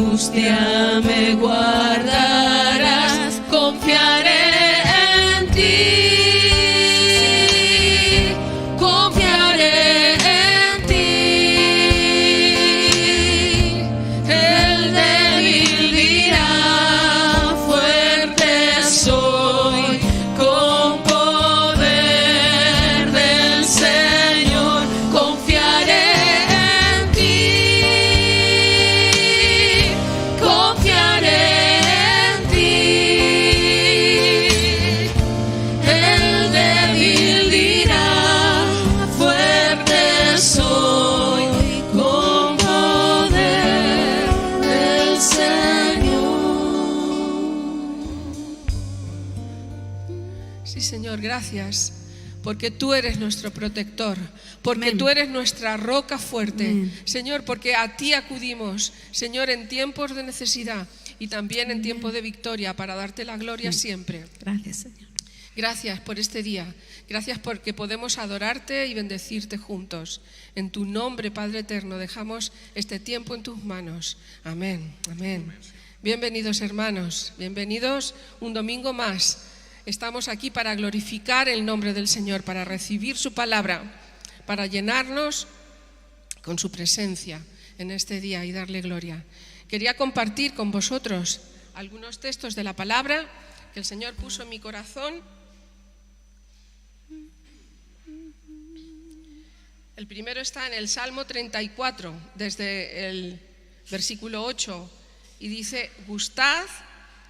angustia me guardarás, confiaré en ti. Confiaré en ti. El débil dirá, fuerte soy, con poder del Señor. Confiaré en ti. Confiaré en ti. El débil dirá, fuerte soy, con poder del Señor. Sí, Señor, gracias, porque tú eres nuestro protector, porque Amén. tú eres nuestra roca fuerte. Amén. Señor, porque a ti acudimos, Señor, en tiempos de necesidad y también en tiempos de victoria, para darte la gloria siempre. Gracias, Señor. Gracias por este día. Gracias porque podemos adorarte y bendecirte juntos. En tu nombre, Padre eterno, dejamos este tiempo en tus manos. Amén. Amén. Bienvenidos, hermanos. Bienvenidos un domingo más. Estamos aquí para glorificar el nombre del Señor, para recibir su palabra, para llenarnos con su presencia en este día y darle gloria. Quería compartir con vosotros algunos textos de la palabra que el Señor puso en mi corazón. El primero está en el Salmo 34, desde el versículo 8, y dice: gustad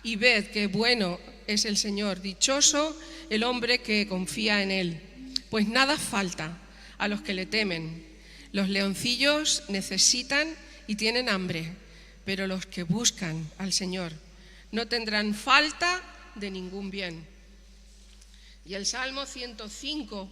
y ved qué bueno es el Señor, dichoso el hombre que confía en Él, pues nada falta a los que le temen. Los leoncillos necesitan y tienen hambre, pero los que buscan al Señor no tendrán falta de ningún bien. Y el Salmo 105,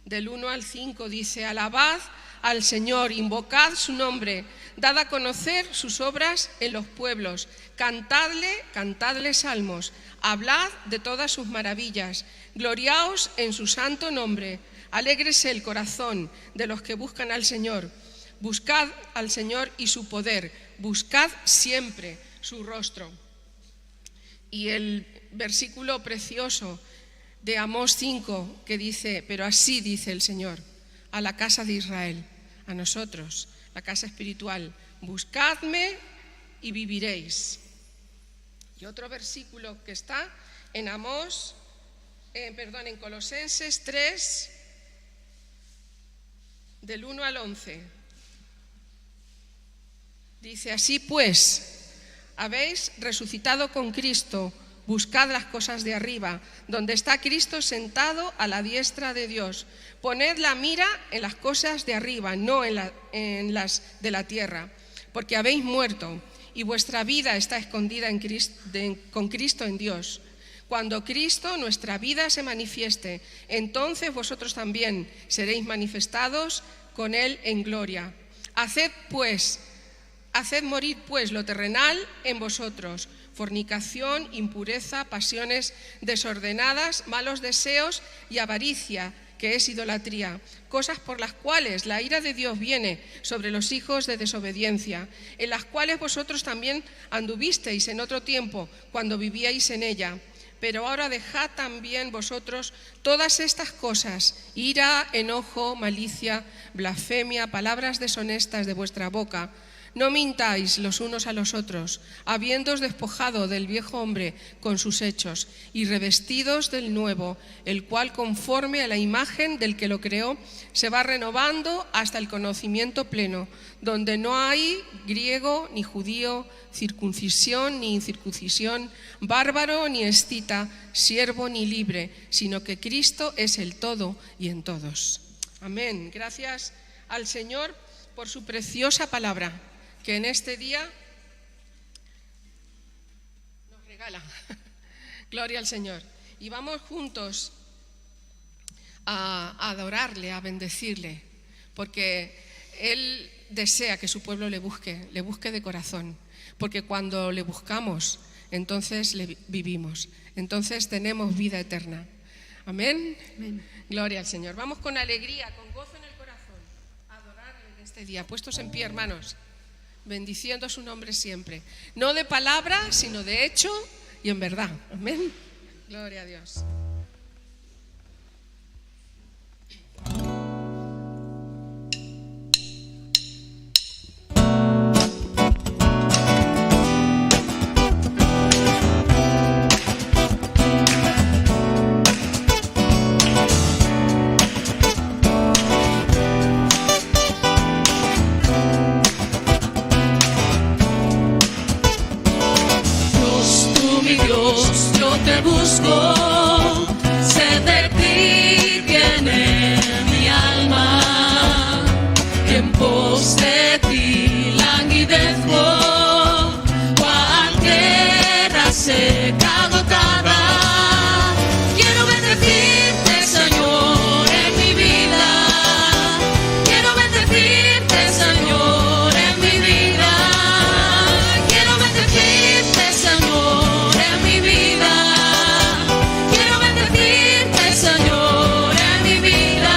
del 1 al 5, dice: alabad al Señor, invocad su nombre, dad a conocer sus obras en los pueblos, cantadle salmos, hablad de todas sus maravillas, gloriaos en su santo nombre, alégrese el corazón de los que buscan al Señor. Buscad al Señor y su poder, buscad siempre su rostro. Y el versículo precioso de Amós 5, que dice: pero así dice el Señor a la casa de Israel, a nosotros, la casa espiritual: buscadme y viviréis. Y otro versículo que está en en Colosenses 3, del 1 al 11. Dice: así pues, habéis resucitado con Cristo, buscad las cosas de arriba, donde está Cristo sentado a la diestra de Dios. Poned la mira en las cosas de arriba, no en las de la tierra, porque habéis muerto y vuestra vida está escondida con Cristo en Dios. Cuando Cristo, nuestra vida, se manifieste, entonces vosotros también seréis manifestados con Él en gloria. Haced morir pues lo terrenal en vosotros: fornicación, impureza, pasiones desordenadas, malos deseos y avaricia, que es idolatría, cosas por las cuales la ira de Dios viene sobre los hijos de desobediencia, en las cuales vosotros también anduvisteis en otro tiempo, cuando vivíais en ella. Pero ahora dejad también vosotros todas estas cosas: ira, enojo, malicia, blasfemia, palabras deshonestas de vuestra boca. No mintáis los unos a los otros, habiéndoos despojado del viejo hombre con sus hechos, y revestidos del nuevo, el cual, conforme a la imagen del que lo creó, se va renovando hasta el conocimiento pleno, donde no hay griego ni judío, circuncisión ni incircuncisión, bárbaro ni escita, siervo ni libre, sino que Cristo es el todo y en todos. Amén. Gracias al Señor por su preciosa palabra, que en este día nos regala. Gloria al Señor. Y vamos juntos a adorarle, a bendecirle, porque Él desea que su pueblo le busque de corazón, porque cuando le buscamos, entonces le vivimos, entonces tenemos vida eterna. Amén. Amén. Gloria al Señor. Vamos con alegría, con gozo en el corazón, a adorarle en este día. Puestos en pie, hermanos. bendiciendo su nombre siempre. No de palabra, sino de hecho y en verdad. Amén. Gloria a Dios. Dios, yo te busco, sé de ti tiene mi alma, y en pos de ti languidezco, cual tierra seca agotada. Quiero bendecirte, Señor, en mi vida, quiero bendecirte, Señor, en mi vida, quiero bendecirte, Señor, en mi vida, quiero bendecirte, Señor, en mi vida.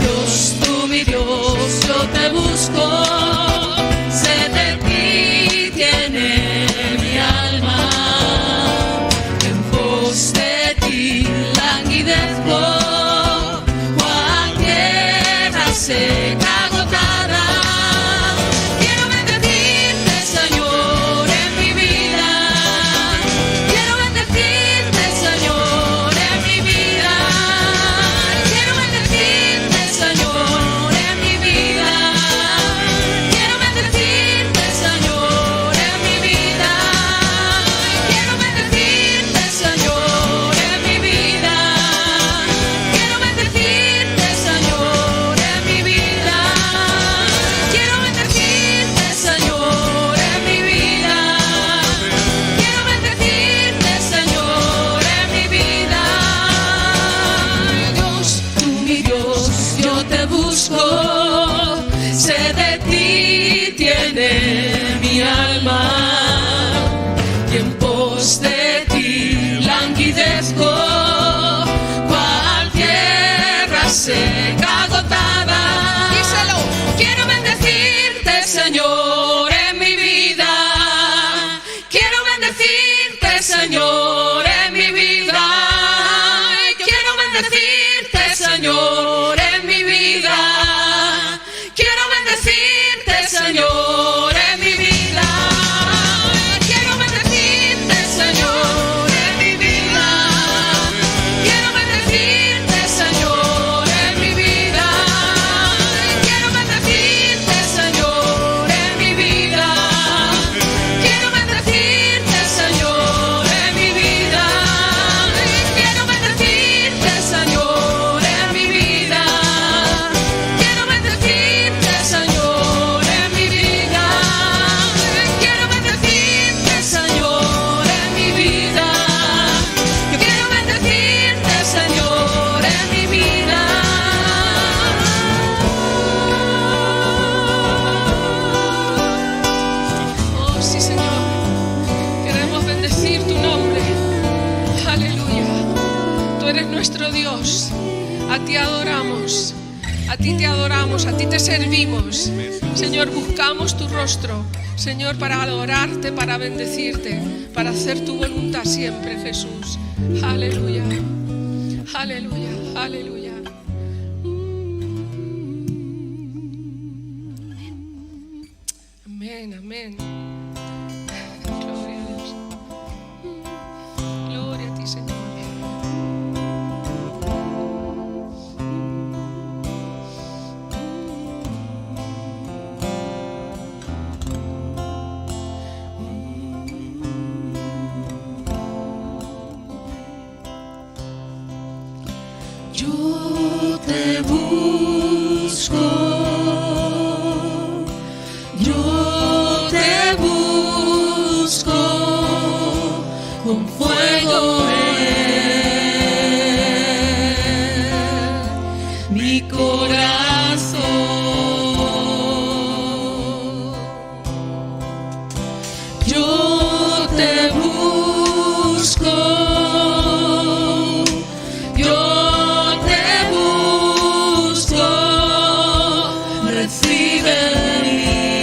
Dios, tú mi Dios, yo te busco, sé de ti tiene mi alma, en pos de ti languidezco, cual tierra seca agotada. Quiero bendecirte, Señor, en mi vida, quiero bendecirte, Señor, en mi vida, quiero bendecirte, Señor, en mi vida, quiero bendecirte, Señor, en mi vida, quiero bendecirte, Señor, en mi vida, quiero bendecirte, Señor, en mi vida, quiero bendecirte, Señor, en mi vida, quiero bendecirte, Señor, en mi vida. Dios, tú mi Dios, yo te busco, sé de ti tiene mi alma, y en pos de ti languidezco, cual tierra seca agotada. Díselo. Quiero bendecirte, Señor, en mi vida, quiero bendecirte, Señor, en mi vida, quiero bendecirte, Señor, en mi vida, quiero bendecirte, Señor, en mi vida, quiero bendecirte, Señor, en mi vida, quiero bendecirte, Señor, en mi vida, quiero bendecirte, Señor, en mi vida, quiero bendecirte, Señor, en mi vida, quiero bendecirte, Señor, en mi vida, quiero bendecirte, Señor, en mi vida, quiero bendecirte, Señor, en mi vida, quiero bendecirte, Señor, en mi vida. Oh, sí, Señor, queremos bendecir tu nombre. Aleluya. Tú eres nuestro Dios. A ti adoramos. A ti te adoramos, a ti te servimos. Señor, buscamos tu rostro. Señor, para adorarte, para bendecirte, para hacer tu voluntad siempre, Jesús. Aleluya. Aleluya. Aleluya. Amén, amén. Gloria a Dios. Gloria a ti, Señor. Yo te busco, yo te busco con fuego en mi corazón. Yo te busco, yo te busco, recibe mi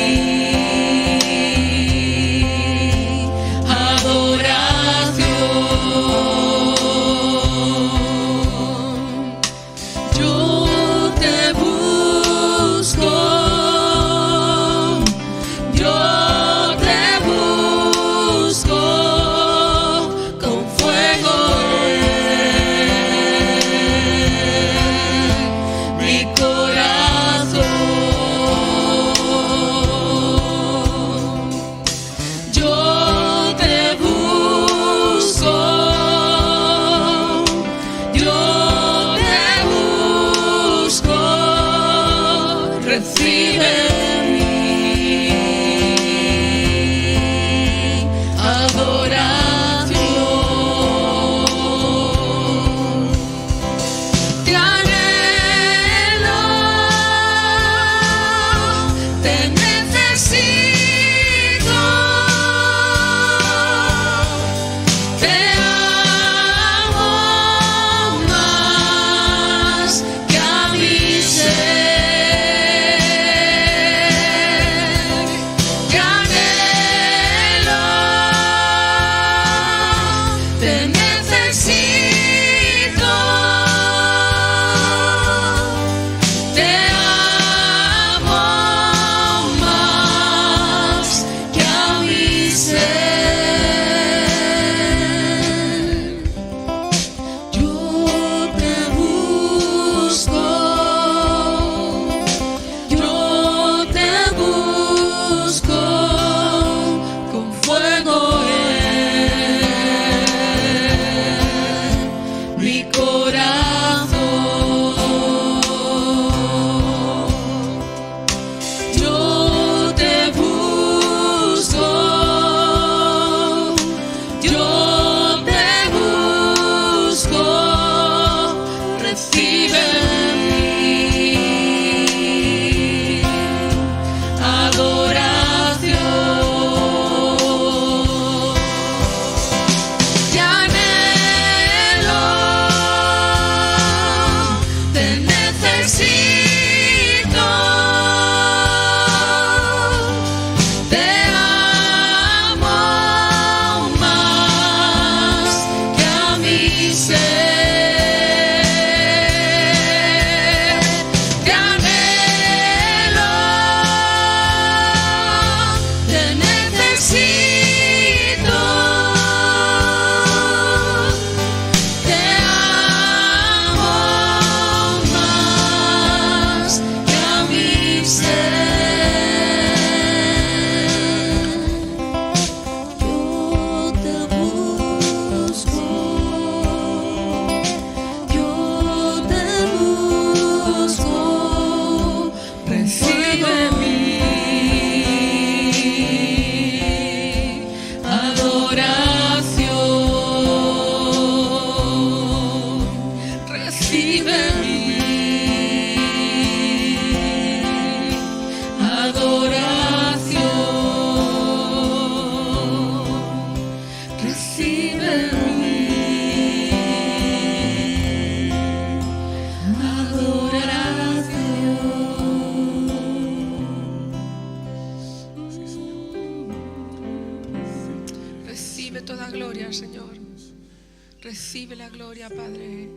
Recibe la gloria, Padre.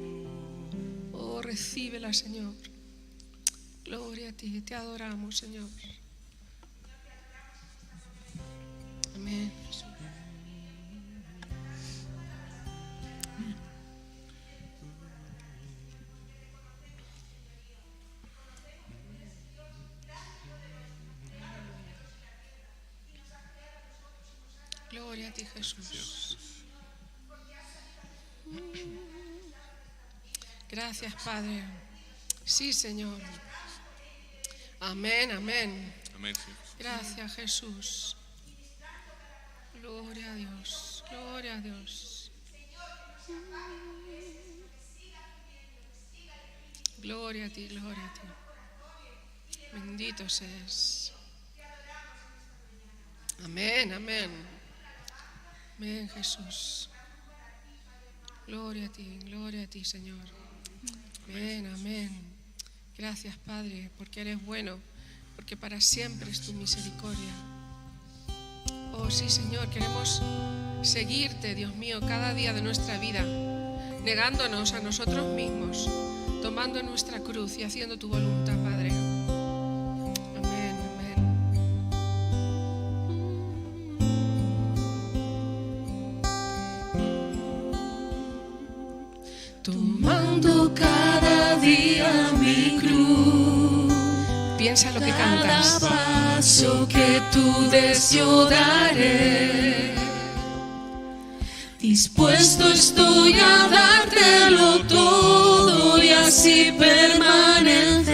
Oh, recíbela, Señor. Gloria a ti, te adoramos, Señor. Amén. Gloria a ti, Jesús. Gracias, Padre. Sí, Señor. Amén, amén. Amén, Señor. Gracias, Jesús. Gloria a Dios. Gloria a Dios. Gloria a ti, gloria a ti. Bendito seas. Amén, amén. Amén, Jesús. Gloria a ti, Señor. Amén, amén. Gracias, Padre, porque eres bueno, porque para siempre es tu misericordia. Oh, sí, Señor, queremos seguirte, Dios mío, cada día de nuestra vida, negándonos a nosotros mismos, tomando nuestra cruz y haciendo tu voluntad, Padre. Amén, amén. Tomando cada día mi cruz. Piensa lo que cantas. Cada paso que tú des yo daré. Dispuesto estoy a dártelo todo y así permanecer.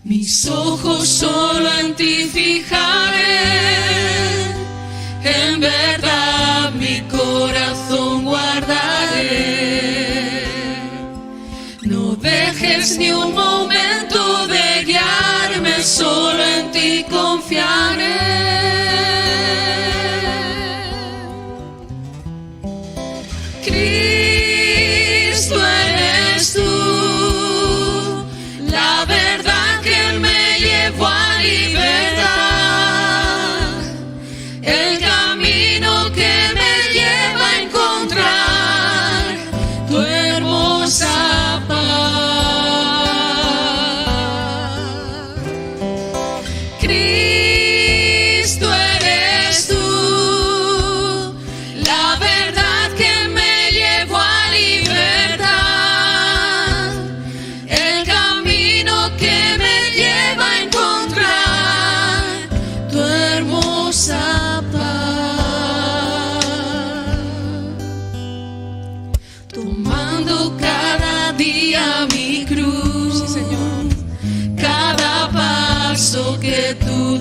Mis ojos solo en ti fijaré. En verdad mi corazón guardaré. No dejes ni un momento de guiarme, solo en ti confiaré. Cristo eres tú, la verdad que me llevó a libertad, el camino que me lleva a encontrar tu hermosa paz.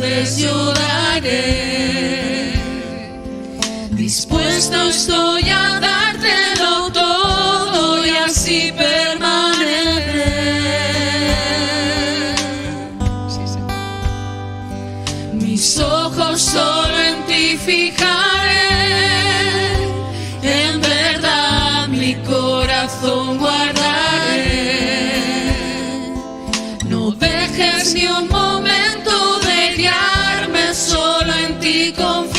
des yo daré. Dispuesto estoy a dártelo todo y así permaneceré. Sí, Señor. Mis ojos solo en ti fijaré, en verdad mi corazón guardaré. No dejes ni un momento de guiarme, solo en ti confiaré.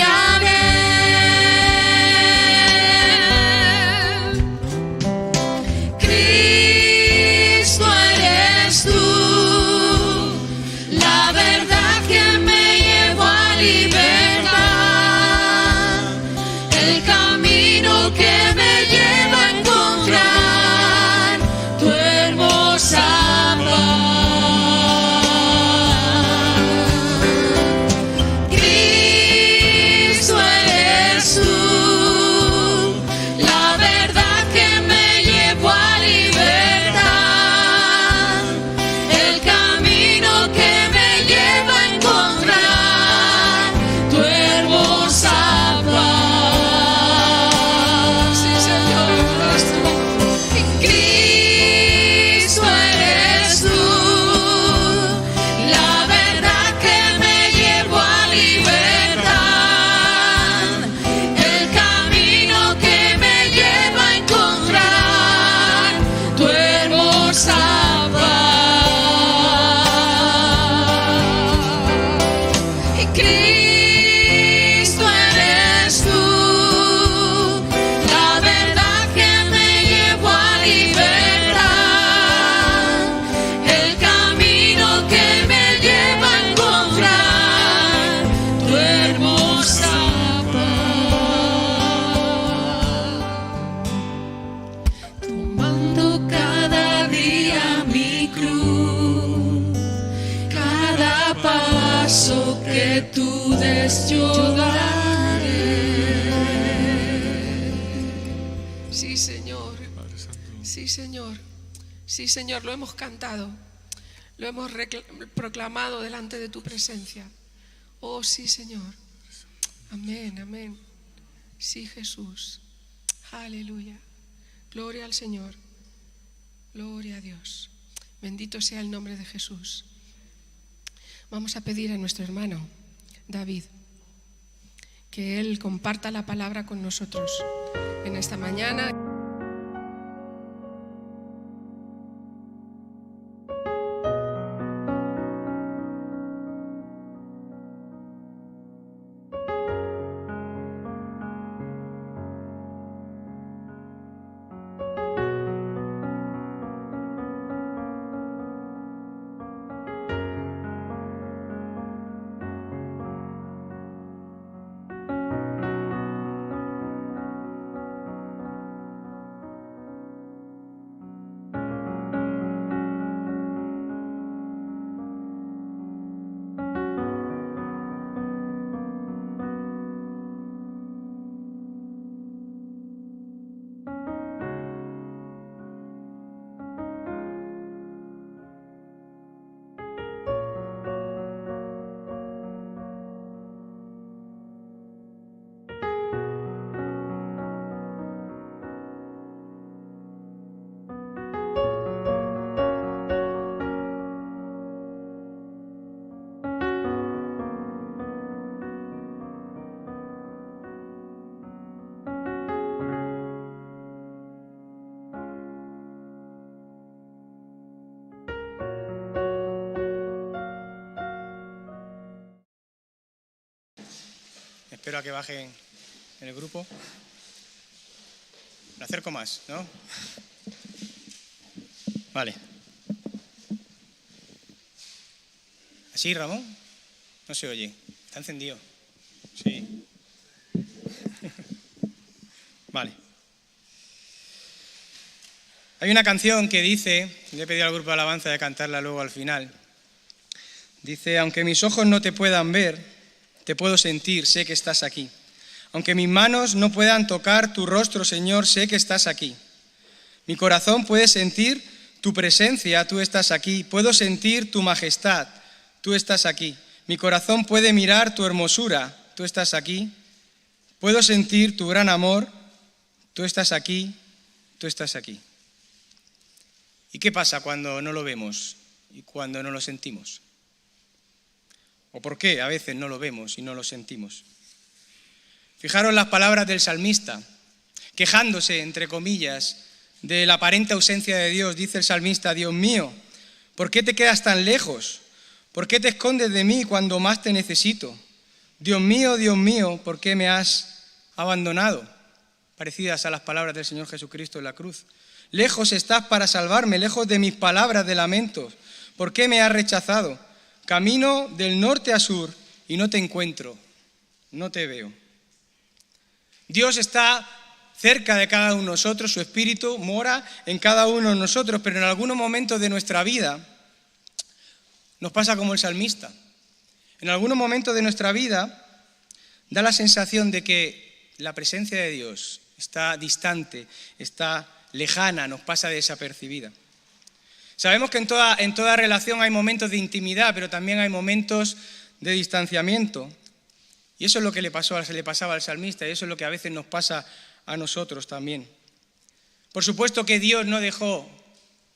Cristo eres tú, la verdad que me llevó a libertad, el camino que me lleva a encontrar tu hermosa paz. Cristo eres tú, la verdad que me llevó a libertad, el camino que me lleva a encontrar tu hermosa paz. Sí, Señor. Cristo eres tú, la verdad que me llevó a libertad, el camino que me lleva a encontrar tu hermosa paz. Cristo eres tú, la verdad que me llevó a libertad, el camino que me lleva a encontrar tu hermosa paz. Tomando cada día mi cruz, cada paso que tú des yo daré. Sí, Señor. Sí, Señor. Sí, Señor, lo hemos cantado. Lo hemos proclamado delante de tu presencia. Oh, sí, Señor. Amén, amén. Sí, Jesús. Aleluya. Gloria al Señor. Gloria a Dios. Bendito sea el nombre de Jesús. Vamos a pedir a nuestro hermano David que él comparta la palabra con nosotros en esta mañana. Espero a que bajen en el grupo. Me acerco más, ¿no? Vale. ¿Así, Ramón? No se oye. Está encendido. Sí. Vale. Hay una canción que dice, le he pedido al grupo de alabanza de cantarla luego al final. Dice, aunque mis ojos no te puedan ver, te puedo sentir, sé que estás aquí. Aunque mis manos no puedan tocar tu rostro, Señor, sé que estás aquí. Mi corazón puede sentir tu presencia, tú estás aquí. Puedo sentir tu majestad, tú estás aquí. Mi corazón puede mirar tu hermosura, tú estás aquí. Puedo sentir tu gran amor, tú estás aquí, tú estás aquí. ¿Y qué pasa cuando no lo vemos y cuando no lo sentimos? ¿O por qué a veces no lo vemos y no lo sentimos? Fijaros las palabras del salmista, quejándose, entre comillas, de la aparente ausencia de Dios. Dice el salmista: Dios mío, ¿por qué te quedas tan lejos? ¿Por qué te escondes de mí cuando más te necesito? Dios mío, ¿por qué me has abandonado? Parecidas a las palabras del Señor Jesucristo en la cruz. Lejos estás para salvarme, lejos de mis palabras de lamento. ¿Por qué me has rechazado? Camino del norte a sur y no te encuentro, no te veo. Dios está cerca de cada uno de nosotros, su Espíritu mora en cada uno de nosotros, pero en algunos momentos de nuestra vida nos pasa como el salmista. En algunos momentos de nuestra vida da la sensación de que la presencia de Dios está distante, está lejana, nos pasa desapercibida. Sabemos que en toda relación hay momentos de intimidad, pero también hay momentos de distanciamiento. Y eso es lo que le pasaba al salmista, y eso es lo que a veces nos pasa a nosotros también. Por supuesto que Dios no dejó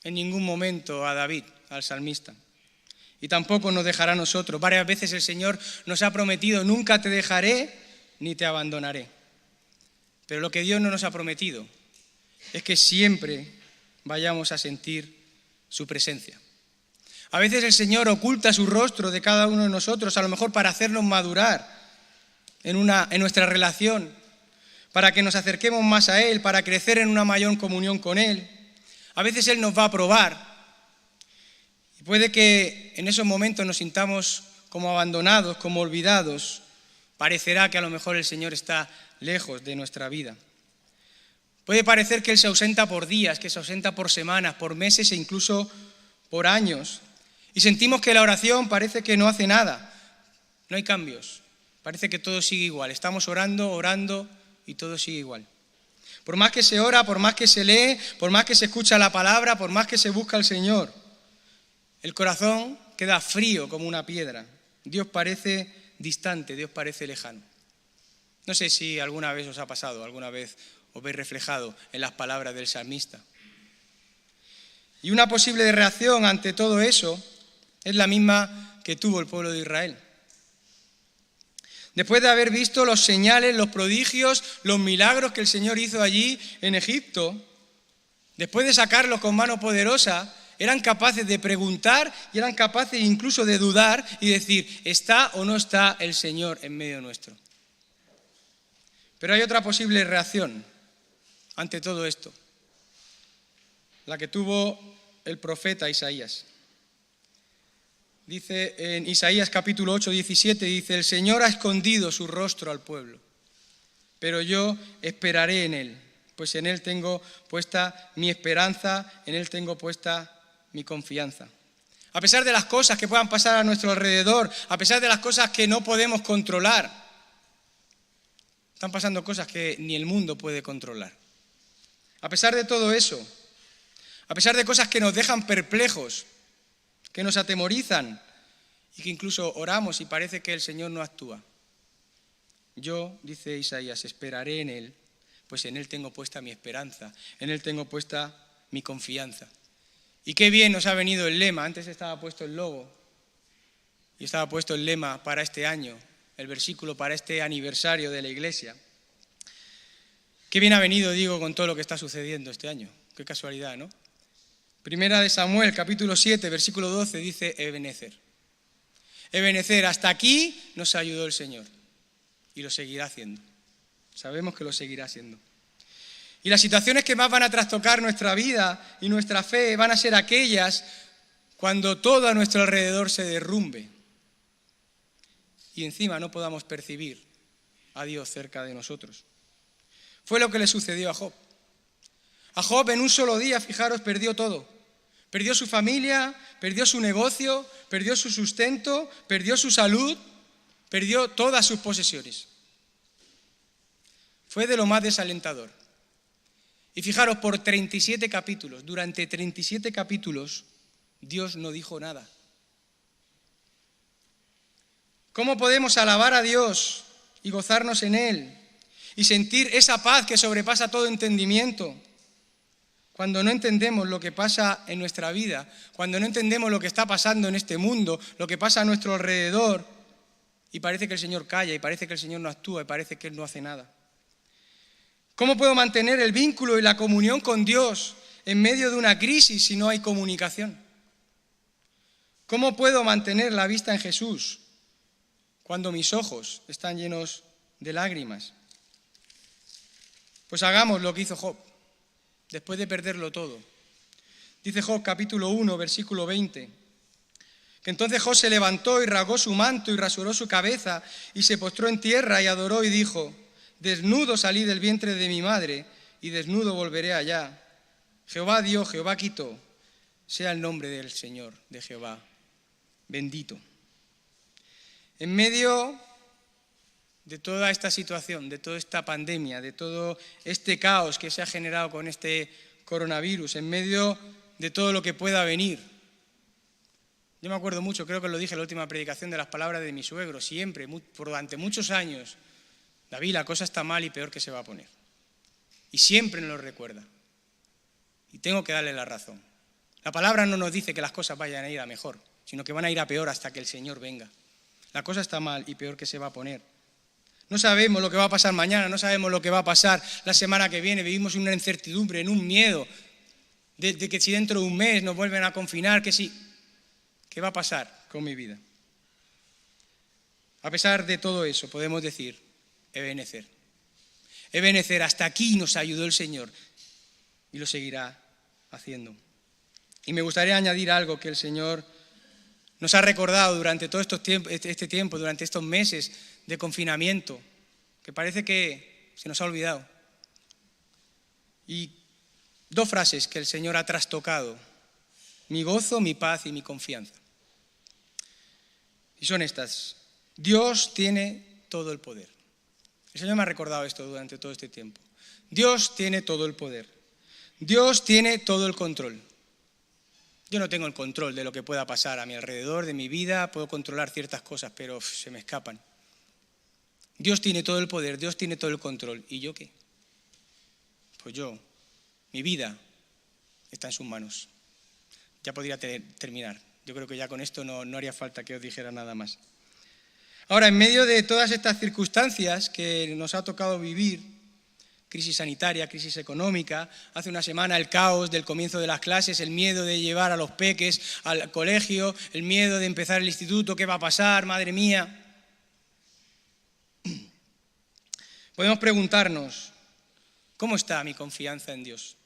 en ningún momento a David, al salmista. Y tampoco nos dejará a nosotros. Varias veces el Señor nos ha prometido: nunca te dejaré ni te abandonaré. Pero lo que Dios no nos ha prometido es que siempre vayamos a sentir su presencia. A veces el Señor oculta su rostro de cada uno de nosotros, a lo mejor para hacernos madurar en nuestra relación, para que nos acerquemos más a Él, para crecer en una mayor comunión con Él. A veces Él nos va a probar. Puede que en esos momentos nos sintamos como abandonados, como olvidados. Parecerá que a lo mejor el Señor está lejos de nuestra vida. Puede parecer que Él se ausenta por días, que se ausenta por semanas, por meses e incluso por años. Y sentimos que la oración parece que no hace nada. No hay cambios. Parece que todo sigue igual. Estamos orando y todo sigue igual. Por más que se ora, por más que se lee, por más que se escucha la palabra, por más que se busca al Señor, el corazón queda frío como una piedra. Dios parece distante, Dios parece lejano. No sé si alguna vez os ha pasado, alguna vez os veis reflejado en las palabras del salmista. Y una posible reacción ante todo eso es la misma que tuvo el pueblo de Israel. Después de haber visto los señales, los prodigios, los milagros que el Señor hizo allí en Egipto, después de sacarlos con mano poderosa, eran capaces de preguntar y eran capaces incluso de dudar y decir: ¿está o no está el Señor en medio nuestro? Pero hay otra posible reacción ante todo esto, la que tuvo el profeta Isaías. Dice en Isaías capítulo 8, 17, dice: el Señor ha escondido su rostro al pueblo, pero yo esperaré en Él, pues en Él tengo puesta mi esperanza, en Él tengo puesta mi confianza. A pesar de las cosas que puedan pasar a nuestro alrededor, a pesar de las cosas que no podemos controlar, están pasando cosas que ni el mundo puede controlar. A pesar de todo eso, a pesar de cosas que nos dejan perplejos, que nos atemorizan y que incluso oramos y parece que el Señor no actúa, yo, dice Isaías, esperaré en Él, pues en Él tengo puesta mi esperanza, en Él tengo puesta mi confianza. Y qué bien nos ha venido el lema. Antes estaba puesto el logo y estaba puesto el lema para este año, el versículo para este aniversario de la Iglesia. Qué bien ha venido, digo, con todo lo que está sucediendo este año. Qué casualidad, ¿no? Primera de Samuel, capítulo 7, versículo 12, dice Ebenezer. Ebenezer, hasta aquí nos ayudó el Señor y lo seguirá haciendo. Sabemos que lo seguirá haciendo. Y las situaciones que más van a trastocar nuestra vida y nuestra fe van a ser aquellas cuando todo a nuestro alrededor se derrumbe y encima no podamos percibir a Dios cerca de nosotros. Fue lo que le sucedió a Job. A Job en un solo día, fijaros, perdió todo. Perdió su familia, perdió su negocio, perdió su sustento, perdió su salud, perdió todas sus posesiones. Fue de lo más desalentador. Y fijaros, por 37 capítulos, durante 37 capítulos, Dios no dijo nada. ¿Cómo podemos alabar a Dios y gozarnos en Él y sentir esa paz que sobrepasa todo entendimiento cuando no entendemos lo que pasa en nuestra vida, cuando no entendemos lo que está pasando en este mundo, lo que pasa a nuestro alrededor, y parece que el Señor calla, y parece que el Señor no actúa, y parece que Él no hace nada? ¿Cómo puedo mantener el vínculo y la comunión con Dios en medio de una crisis si no hay comunicación? ¿Cómo puedo mantener la vista en Jesús cuando mis ojos están llenos de lágrimas? Pues hagamos lo que hizo Job, después de perderlo todo. Dice Job, capítulo 1, versículo 20, que entonces Job se levantó y rasgó su manto y rasuró su cabeza y se postró en tierra y adoró y dijo: desnudo salí del vientre de mi madre y desnudo volveré allá. Jehová dio, Jehová quitó, sea el nombre del Señor, de Jehová, bendito. En medio de toda esta situación, de toda esta pandemia, de todo este caos que se ha generado con este coronavirus, en medio de todo lo que pueda venir. Yo me acuerdo mucho, creo que lo dije en la última predicación, de las palabras de mi suegro, siempre, durante muchos años: David, la cosa está mal y peor que se va a poner. Y siempre nos lo recuerda. Y tengo que darle la razón. La palabra no nos dice que las cosas vayan a ir a mejor, sino que van a ir a peor hasta que el Señor venga. La cosa está mal y peor que se va a poner. No sabemos lo que va a pasar mañana, no sabemos lo que va a pasar la semana que viene. Vivimos en una incertidumbre, en un miedo de que si dentro de un mes nos vuelven a confinar, ¿qué va a pasar con mi vida? A pesar de todo eso, podemos decir: Ebenezer. Ebenezer, hasta aquí nos ayudó el Señor y lo seguirá haciendo. Y me gustaría añadir algo que el Señor nos ha recordado durante todo este tiempo, durante estos meses de confinamiento, que parece que se nos ha olvidado. Y dos frases que el Señor ha trastocado: mi gozo, mi paz y mi confianza. Y son estas: Dios tiene todo el poder. El Señor me ha recordado esto durante todo este tiempo. Dios tiene todo el poder. Dios tiene todo el control. Yo no tengo el control de lo que pueda pasar a mi alrededor, de mi vida. Puedo controlar ciertas cosas, pero se me escapan. Dios tiene todo el poder, Dios tiene todo el control. ¿Y yo qué? Pues mi vida está en sus manos. Ya podría terminar. Yo creo que ya con esto no haría falta que os dijera nada más. Ahora, en medio de todas estas circunstancias que nos ha tocado vivir, crisis sanitaria, crisis económica, hace una semana el caos del comienzo de las clases, el miedo de llevar a los peques al colegio, el miedo de empezar el instituto, ¿qué va a pasar? Madre mía. Podemos preguntarnos: ¿cómo está mi confianza en Dios?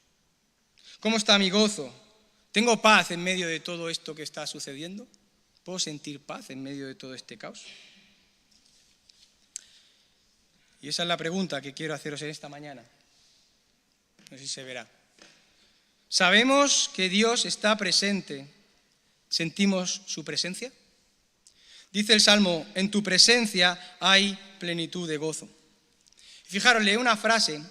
¿Cómo está mi gozo? ¿Tengo paz en medio de todo esto que está sucediendo? ¿Puedo sentir paz en medio de todo este caos? Y esa es la pregunta que quiero haceros en esta mañana. No sé si se verá. ¿Sabemos que Dios está presente? ¿Sentimos su presencia? Dice el Salmo: en tu presencia hay plenitud de gozo. Y fijaros, leí una frase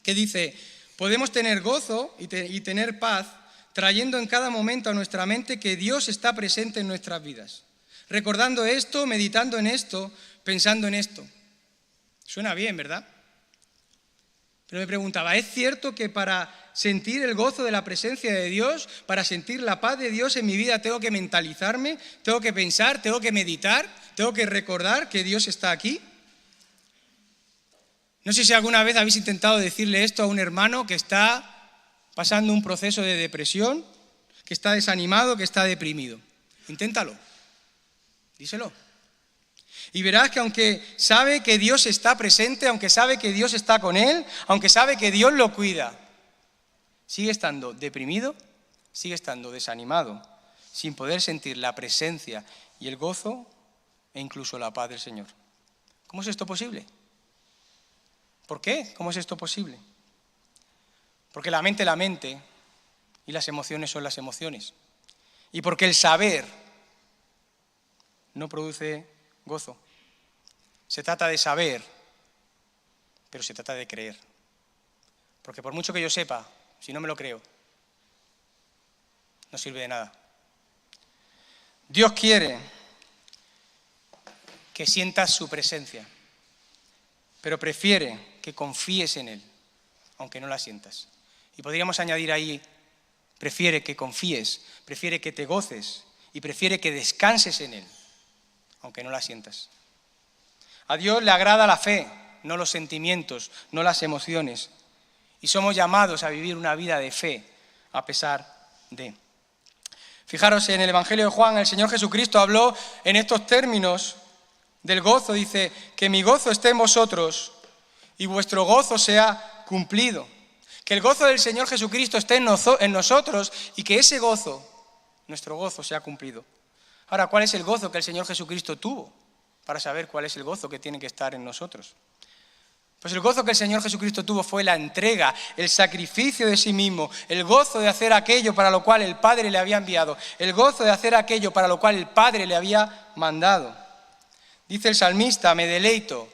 que dice: podemos tener gozo y tener paz trayendo en cada momento a nuestra mente que Dios está presente en nuestras vidas. Recordando esto, meditando en esto, pensando en esto. Suena bien, ¿verdad? Pero me preguntaba: ¿es cierto que para sentir el gozo de la presencia de Dios, para sentir la paz de Dios en mi vida, tengo que mentalizarme, tengo que pensar, tengo que meditar, tengo que recordar que Dios está aquí? No sé si alguna vez habéis intentado decirle esto a un hermano que está pasando un proceso de depresión, que está desanimado, que está deprimido. Inténtalo, díselo. Y verás que aunque sabe que Dios está presente, aunque sabe que Dios está con él, aunque sabe que Dios lo cuida, sigue estando deprimido, sigue estando desanimado, sin poder sentir la presencia y el gozo e incluso la paz del Señor. ¿Cómo es esto posible? ¿Por qué? ¿Cómo es esto posible? Porque la mente es la mente y las emociones son las emociones. Y porque el saber no produce gozo. Se trata de saber, pero se trata de creer. Porque por mucho que yo sepa, si no me lo creo, no sirve de nada. Dios quiere que sientas su presencia, pero prefiere que confíes en Él, aunque no la sientas. Y podríamos añadir ahí, prefiere que confíes, prefiere que te goces y prefiere que descanses en Él, aunque no la sientas. A Dios le agrada la fe, no los sentimientos, no las emociones. Y somos llamados a vivir una vida de fe, a pesar de. Fijaros, en el Evangelio de Juan, el Señor Jesucristo habló en estos términos del gozo. Dice, que mi gozo esté en vosotros y vuestro gozo sea cumplido. Que el gozo del Señor Jesucristo esté en nosotros y que ese gozo, nuestro gozo, sea cumplido. Ahora, ¿cuál es el gozo que el Señor Jesucristo tuvo? Para saber cuál es el gozo que tiene que estar en nosotros. Pues el gozo que el Señor Jesucristo tuvo fue la entrega, el sacrificio de sí mismo, el gozo de hacer aquello para lo cual el Padre le había enviado, el gozo de hacer aquello para lo cual el Padre le había mandado. Dice el salmista, me deleito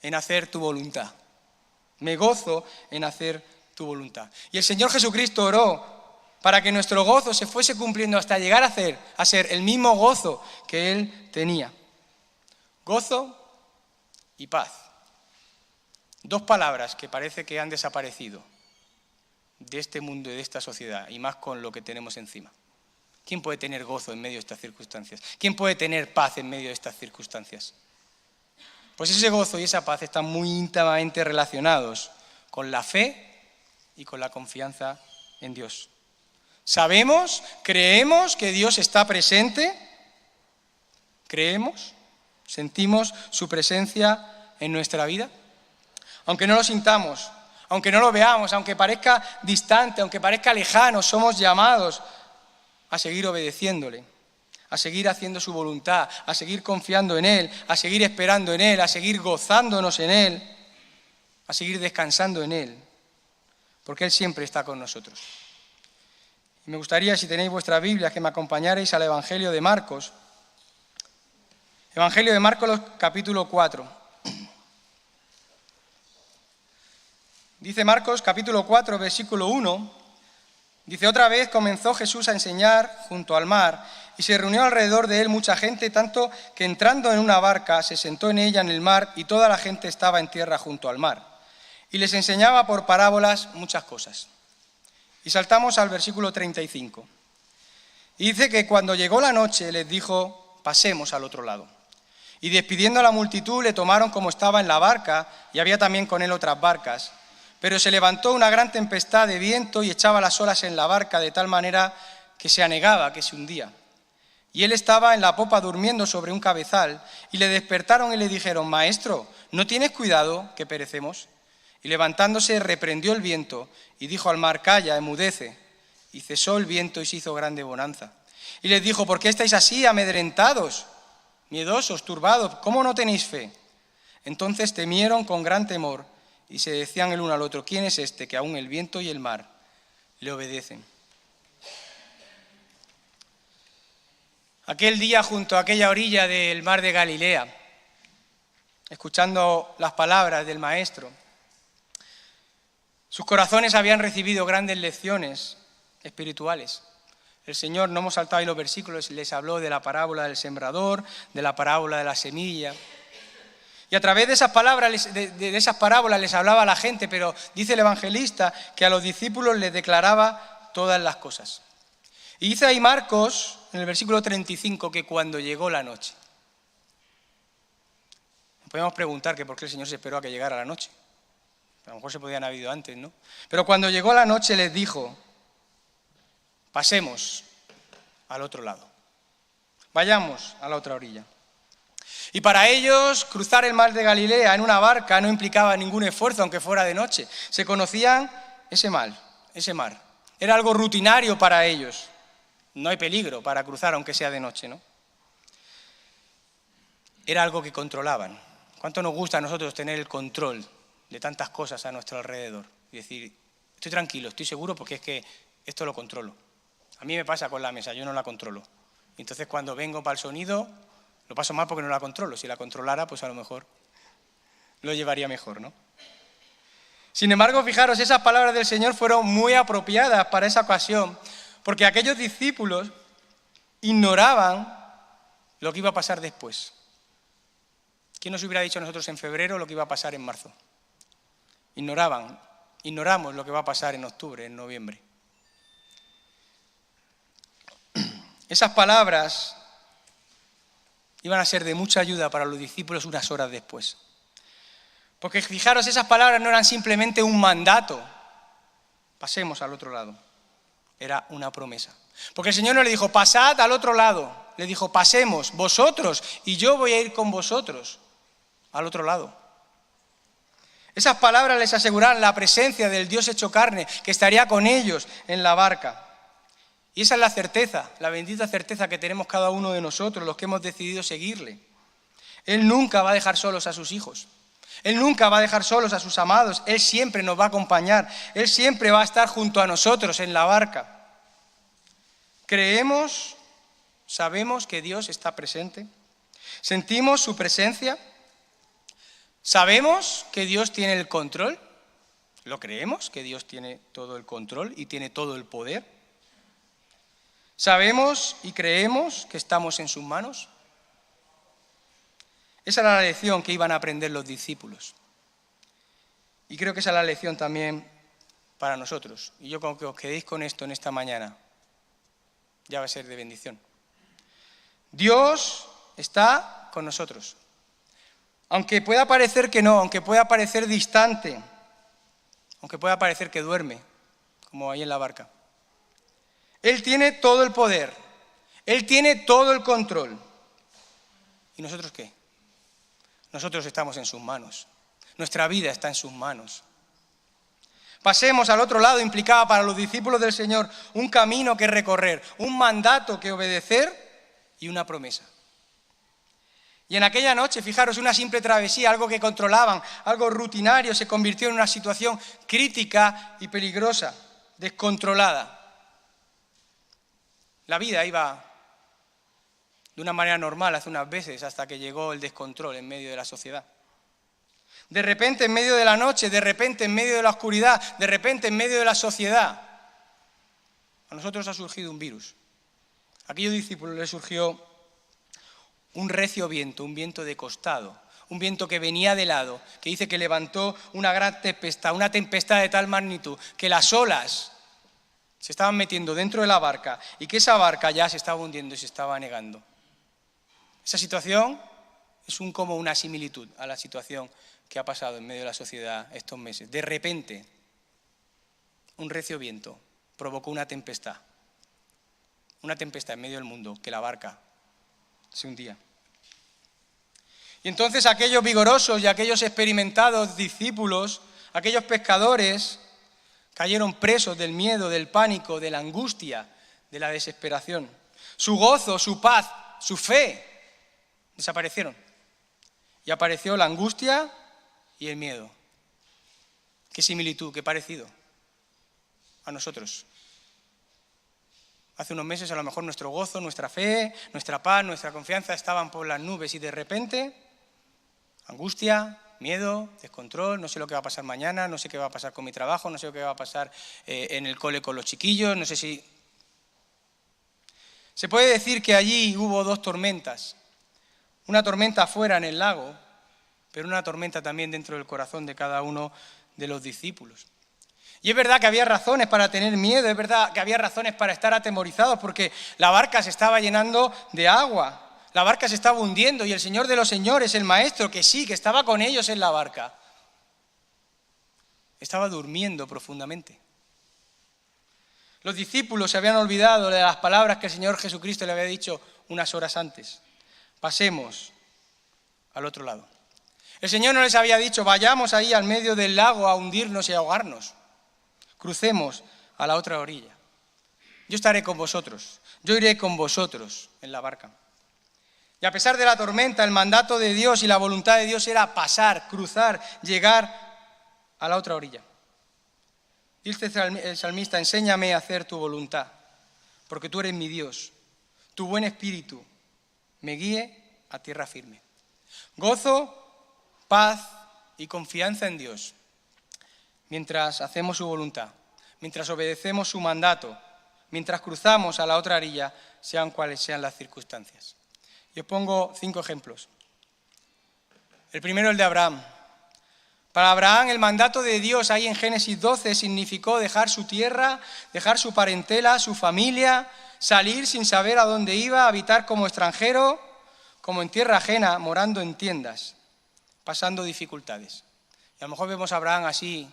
en hacer tu voluntad, me gozo en hacer tu voluntad. Y el Señor Jesucristo oró para que nuestro gozo se fuese cumpliendo hasta llegar a ser el mismo gozo que Él tenía. Gozo y paz. Dos palabras que parece que han desaparecido de este mundo y de esta sociedad, y más con lo que tenemos encima. ¿Quién puede tener gozo en medio de estas circunstancias? ¿Quién puede tener paz en medio de estas circunstancias? Pues ese gozo y esa paz están muy íntimamente relacionados con la fe y con la confianza en Dios. ¿Sabemos, creemos que Dios está presente? ¿Creemos? ¿Sentimos su presencia en nuestra vida? Aunque no lo sintamos, aunque no lo veamos, aunque parezca distante, aunque parezca lejano, somos llamados a seguir obedeciéndole, a seguir haciendo su voluntad, a seguir confiando en Él, a seguir esperando en Él, a seguir gozándonos en Él, a seguir descansando en Él, porque Él siempre está con nosotros. Y me gustaría, si tenéis vuestra Biblia, que me acompañarais al Evangelio de Marcos. Evangelio de Marcos, capítulo 4. Dice Marcos, capítulo 4, versículo 1, dice, otra vez comenzó Jesús a enseñar junto al mar, y se reunió alrededor de él mucha gente, tanto que entrando en una barca se sentó en ella en el mar, y toda la gente estaba en tierra junto al mar. Y les enseñaba por parábolas muchas cosas. Y saltamos al versículo 35. Y dice que cuando llegó la noche les dijo, pasemos al otro lado. Y despidiendo a la multitud le tomaron como estaba en la barca, y había también con él otras barcas. Pero se levantó una gran tempestad de viento y echaba las olas en la barca de tal manera que se anegaba, que se hundía. Y él estaba en la popa durmiendo sobre un cabezal, y le despertaron y le dijeron, Maestro, ¿no tienes cuidado que perecemos? Y levantándose reprendió el viento y dijo al mar, calla, enmudece. Y cesó el viento y se hizo grande bonanza. Y les dijo, ¿por qué estáis así amedrentados, miedosos, turbados? ¿Cómo no tenéis fe? Entonces temieron con gran temor y se decían el uno al otro, ¿quién es este que aún el viento y el mar le obedecen? Aquel día junto a aquella orilla del mar de Galilea, escuchando las palabras del Maestro, sus corazones habían recibido grandes lecciones espirituales. El Señor, no hemos saltado ahí los versículos, les habló de la parábola del sembrador, de la parábola de la semilla. Y a través de esas palabras, de esas parábolas les hablaba a la gente, pero dice el evangelista que a los discípulos les declaraba todas las cosas. Y dice ahí Marcos, en el versículo 35, que cuando llegó la noche. Podemos preguntar que por qué el Señor se esperó a que llegara la noche. A lo mejor se podían haber ido antes, ¿no? Pero cuando llegó la noche les dijo, pasemos al otro lado. Vayamos a la otra orilla. Y para ellos cruzar el mar de Galilea en una barca no implicaba ningún esfuerzo, aunque fuera de noche. Se conocían ese mar. Era algo rutinario para ellos. No hay peligro para cruzar, aunque sea de noche, ¿no? Era algo que controlaban. ¿Cuánto nos gusta a nosotros tener el control de tantas cosas a nuestro alrededor? Y decir, estoy tranquilo, estoy seguro porque es que esto lo controlo. A mí me pasa con la mesa, yo no la controlo. Y entonces cuando vengo para el sonido, lo paso mal porque no la controlo. Si la controlara, pues a lo mejor lo llevaría mejor, ¿no? Sin embargo, fijaros, esas palabras del Señor fueron muy apropiadas para esa ocasión, porque aquellos discípulos ignoraban lo que iba a pasar después. ¿Quién nos hubiera dicho a nosotros en febrero lo que iba a pasar en marzo? Ignoramos lo que va a pasar en octubre, en noviembre. Esas palabras iban a ser de mucha ayuda para los discípulos unas horas después. Porque fijaros, esas palabras no eran simplemente un mandato. Pasemos al otro lado. Era una promesa. Porque el Señor no le dijo, pasad al otro lado. Le dijo, pasemos vosotros y yo voy a ir con vosotros al otro lado. Esas palabras les aseguraban la presencia del Dios hecho carne que estaría con ellos en la barca. Y esa es la certeza, la bendita certeza que tenemos cada uno de nosotros, los que hemos decidido seguirle. Él nunca va a dejar solos a sus hijos. Él nunca va a dejar solos a sus amados. Él siempre nos va a acompañar. Él siempre va a estar junto a nosotros en la barca. Creemos, sabemos que Dios está presente. Sentimos su presencia. Sabemos que Dios tiene el control. ¿Lo creemos? Que Dios tiene todo el control y tiene todo el poder. ¿Sabemos y creemos que estamos en sus manos? Esa era la lección que iban a aprender los discípulos. Y creo que esa es la lección también para nosotros. Y yo con que os quedéis con esto en esta mañana, ya va a ser de bendición. Dios está con nosotros. Aunque pueda parecer que no, aunque pueda parecer distante, aunque pueda parecer que duerme, como ahí en la barca. Él tiene todo el poder, Él tiene todo el control. ¿Y nosotros qué? Nosotros estamos en sus manos, nuestra vida está en sus manos. Pasemos al otro lado implicaba para los discípulos del Señor un camino que recorrer, un mandato que obedecer y una promesa. Y en aquella noche, fijaros, una simple travesía, algo que controlaban, algo rutinario, se convirtió en una situación crítica y peligrosa, descontrolada. La vida iba de una manera normal hace unas veces hasta que llegó el descontrol en medio de la sociedad. De repente en medio de la noche, de repente en medio de la oscuridad, de repente en medio de la sociedad, a nosotros ha surgido un virus. A aquellos discípulos les surgió un recio viento, un viento de costado, un viento que venía de lado, que dice que levantó una gran tempestad, una tempestad de tal magnitud que las olas se estaban metiendo dentro de la barca y que esa barca ya se estaba hundiendo y se estaba anegando. Esa situación es como una similitud a la situación que ha pasado en medio de la sociedad estos meses. De repente, un recio viento provocó una tempestad en medio del mundo, que la barca se hundía. Y entonces aquellos vigorosos y aquellos experimentados discípulos, aquellos pescadores, cayeron presos del miedo, del pánico, de la angustia, de la desesperación. Su gozo, su paz, su fe desaparecieron. Y apareció la angustia y el miedo. Qué similitud, qué parecido a nosotros. Hace unos meses a lo mejor nuestro gozo, nuestra fe, nuestra paz, nuestra confianza estaban por las nubes y de repente angustia, miedo, descontrol, no sé lo que va a pasar mañana, no sé qué va a pasar con mi trabajo, no sé lo que va a pasar en el cole con los chiquillos, no sé si... Se puede decir que allí hubo dos tormentas, una tormenta afuera en el lago, pero una tormenta también dentro del corazón de cada uno de los discípulos. Y es verdad que había razones para tener miedo, es verdad que había razones para estar atemorizados, porque la barca se estaba llenando de agua. La barca se estaba hundiendo y el Señor de los señores, el Maestro, que sí, que estaba con ellos en la barca, estaba durmiendo profundamente. Los discípulos se habían olvidado de las palabras que el Señor Jesucristo le había dicho unas horas antes. Pasemos al otro lado. El Señor no les había dicho, vayamos ahí al medio del lago a hundirnos y a ahogarnos. Crucemos a la otra orilla. Yo estaré con vosotros, yo iré con vosotros en la barca. Y a pesar de la tormenta, el mandato de Dios y la voluntad de Dios era pasar, cruzar, llegar a la otra orilla. Dice el salmista, enséñame a hacer tu voluntad, porque tú eres mi Dios. Tu buen espíritu me guíe a tierra firme. Gozo, paz y confianza en Dios, mientras hacemos su voluntad, mientras obedecemos su mandato, mientras cruzamos a la otra orilla, sean cuales sean las circunstancias. Yo pongo 5 ejemplos. El primero, el de Abraham. Para Abraham el mandato de Dios ahí en Génesis 12 significó dejar su tierra, dejar su parentela, su familia, salir sin saber a dónde iba, habitar como extranjero, como en tierra ajena, morando en tiendas, pasando dificultades. Y a lo mejor vemos a Abraham así,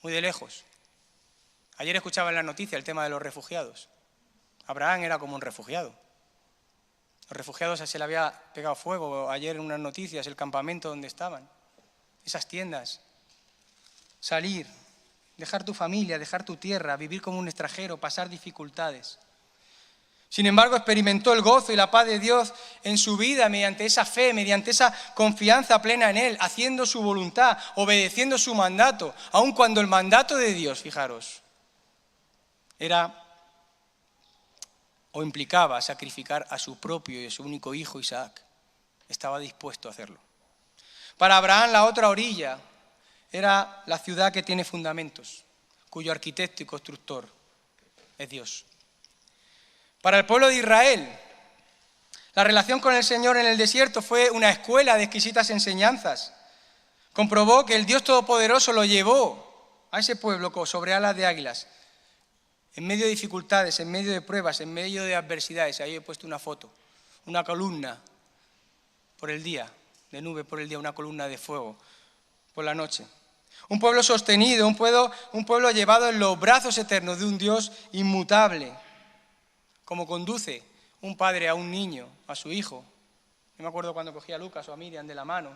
muy de lejos. Ayer escuchaba en la noticia el tema de los refugiados. Abraham era como un refugiado. Los refugiados se le había pegado fuego ayer en unas noticias, el campamento donde estaban. Esas tiendas, salir, dejar tu familia, dejar tu tierra, vivir como un extranjero, pasar dificultades. Sin embargo, experimentó el gozo y la paz de Dios en su vida mediante esa fe, mediante esa confianza plena en Él, haciendo su voluntad, obedeciendo su mandato, aun cuando el mandato de Dios, fijaros, era o implicaba sacrificar a su propio y a su único hijo Isaac. Estaba dispuesto a hacerlo. Para Abraham la otra orilla era la ciudad que tiene fundamentos, cuyo arquitecto y constructor es Dios. Para el pueblo de Israel, la relación con el Señor en el desierto fue una escuela de exquisitas enseñanzas. Comprobó que el Dios Todopoderoso lo llevó a ese pueblo sobre alas de águilas, en medio de dificultades, en medio de pruebas, en medio de adversidades. Ahí he puesto una foto, una columna por el día, de nube por el día, una columna de fuego por la noche. Un pueblo sostenido, un pueblo llevado en los brazos eternos de un Dios inmutable, como conduce un padre a un niño, a su hijo. Yo me acuerdo cuando cogía a Lucas o a Miriam de la mano,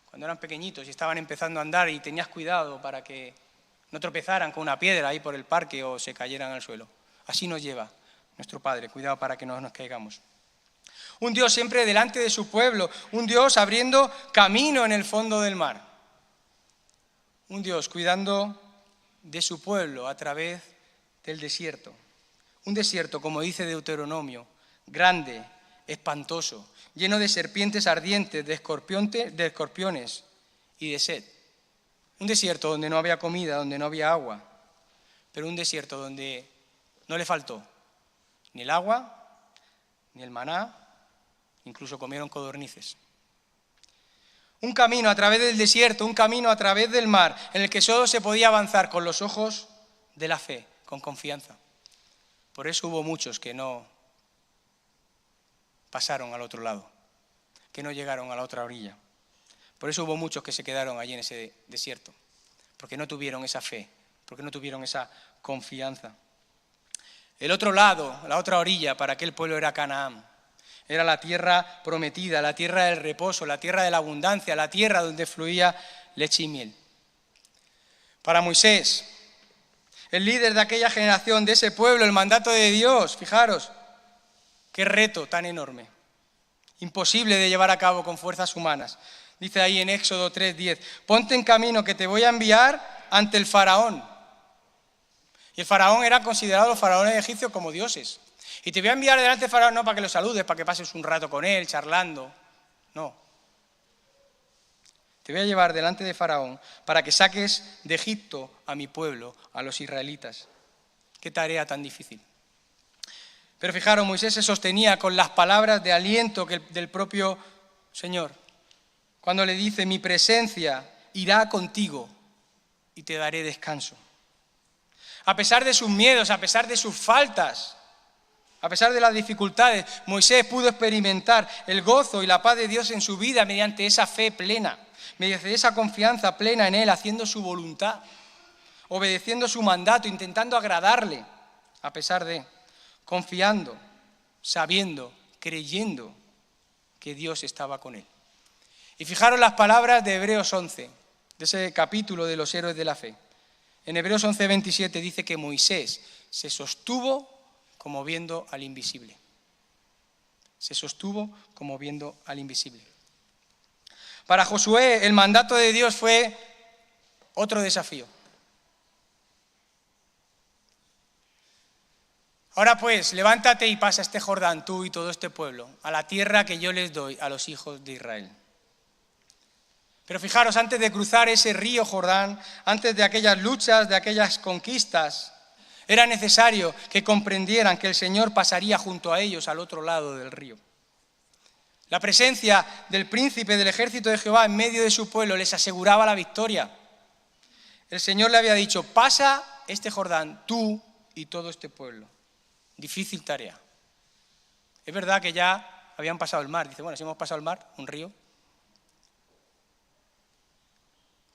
cuando eran pequeñitos y estaban empezando a andar y tenías cuidado para que no tropezaran con una piedra ahí por el parque o se cayeran al suelo. Así nos lleva nuestro Padre, cuidado para que no nos caigamos. Un Dios siempre delante de su pueblo, un Dios abriendo camino en el fondo del mar. Un Dios cuidando de su pueblo a través del desierto. Un desierto, como dice Deuteronomio, grande, espantoso, lleno de serpientes ardientes, de escorpiones y de sed. Un desierto donde no había comida, donde no había agua, pero un desierto donde no le faltó ni el agua, ni el maná, incluso comieron codornices. Un camino a través del desierto, un camino a través del mar, en el que solo se podía avanzar con los ojos de la fe, con confianza. Por eso hubo muchos que no pasaron al otro lado, que no llegaron a la otra orilla. Por eso hubo muchos que se quedaron allí en ese desierto, porque no tuvieron esa fe, porque no tuvieron esa confianza. El otro lado, la otra orilla para aquel pueblo era Canaán. Era la tierra prometida, la tierra del reposo, la tierra de la abundancia, la tierra donde fluía leche y miel. Para Moisés, el líder de aquella generación, de ese pueblo, el mandato de Dios, fijaros, qué reto tan enorme, imposible de llevar a cabo con fuerzas humanas. Dice ahí en Éxodo 3:10, ponte en camino que te voy a enviar ante el faraón. Y el faraón era considerado, los faraones egipcios, como dioses. Y te voy a enviar delante del faraón no para que lo saludes, para que pases un rato con él, charlando. No. Te voy a llevar delante de faraón para que saques de Egipto a mi pueblo, a los israelitas. Qué tarea tan difícil. Pero fijaros, Moisés se sostenía con las palabras de aliento del propio Señor. Cuando le dice, mi presencia irá contigo y te daré descanso. A pesar de sus miedos, a pesar de sus faltas, a pesar de las dificultades, Moisés pudo experimentar el gozo y la paz de Dios en su vida mediante esa fe plena, mediante esa confianza plena en Él, haciendo su voluntad, obedeciendo su mandato, intentando agradarle, a pesar de, confiando, sabiendo, creyendo que Dios estaba con él. Y fijaros las palabras de Hebreos 11, de ese capítulo de los héroes de la fe. En Hebreos 11:27 dice que Moisés se sostuvo como viendo al invisible. Se sostuvo como viendo al invisible. Para Josué el mandato de Dios fue otro desafío. Ahora pues, levántate y pasa este Jordán, tú y todo este pueblo, a la tierra que yo les doy a los hijos de Israel. Pero fijaros, antes de cruzar ese río Jordán, antes de aquellas luchas, de aquellas conquistas, era necesario que comprendieran que el Señor pasaría junto a ellos al otro lado del río. La presencia del príncipe del ejército de Jehová en medio de su pueblo les aseguraba la victoria. El Señor le había dicho, pasa este Jordán, tú y todo este pueblo. Difícil tarea. Es verdad que ya habían pasado el mar. Dice, bueno, si hemos pasado el mar, un río.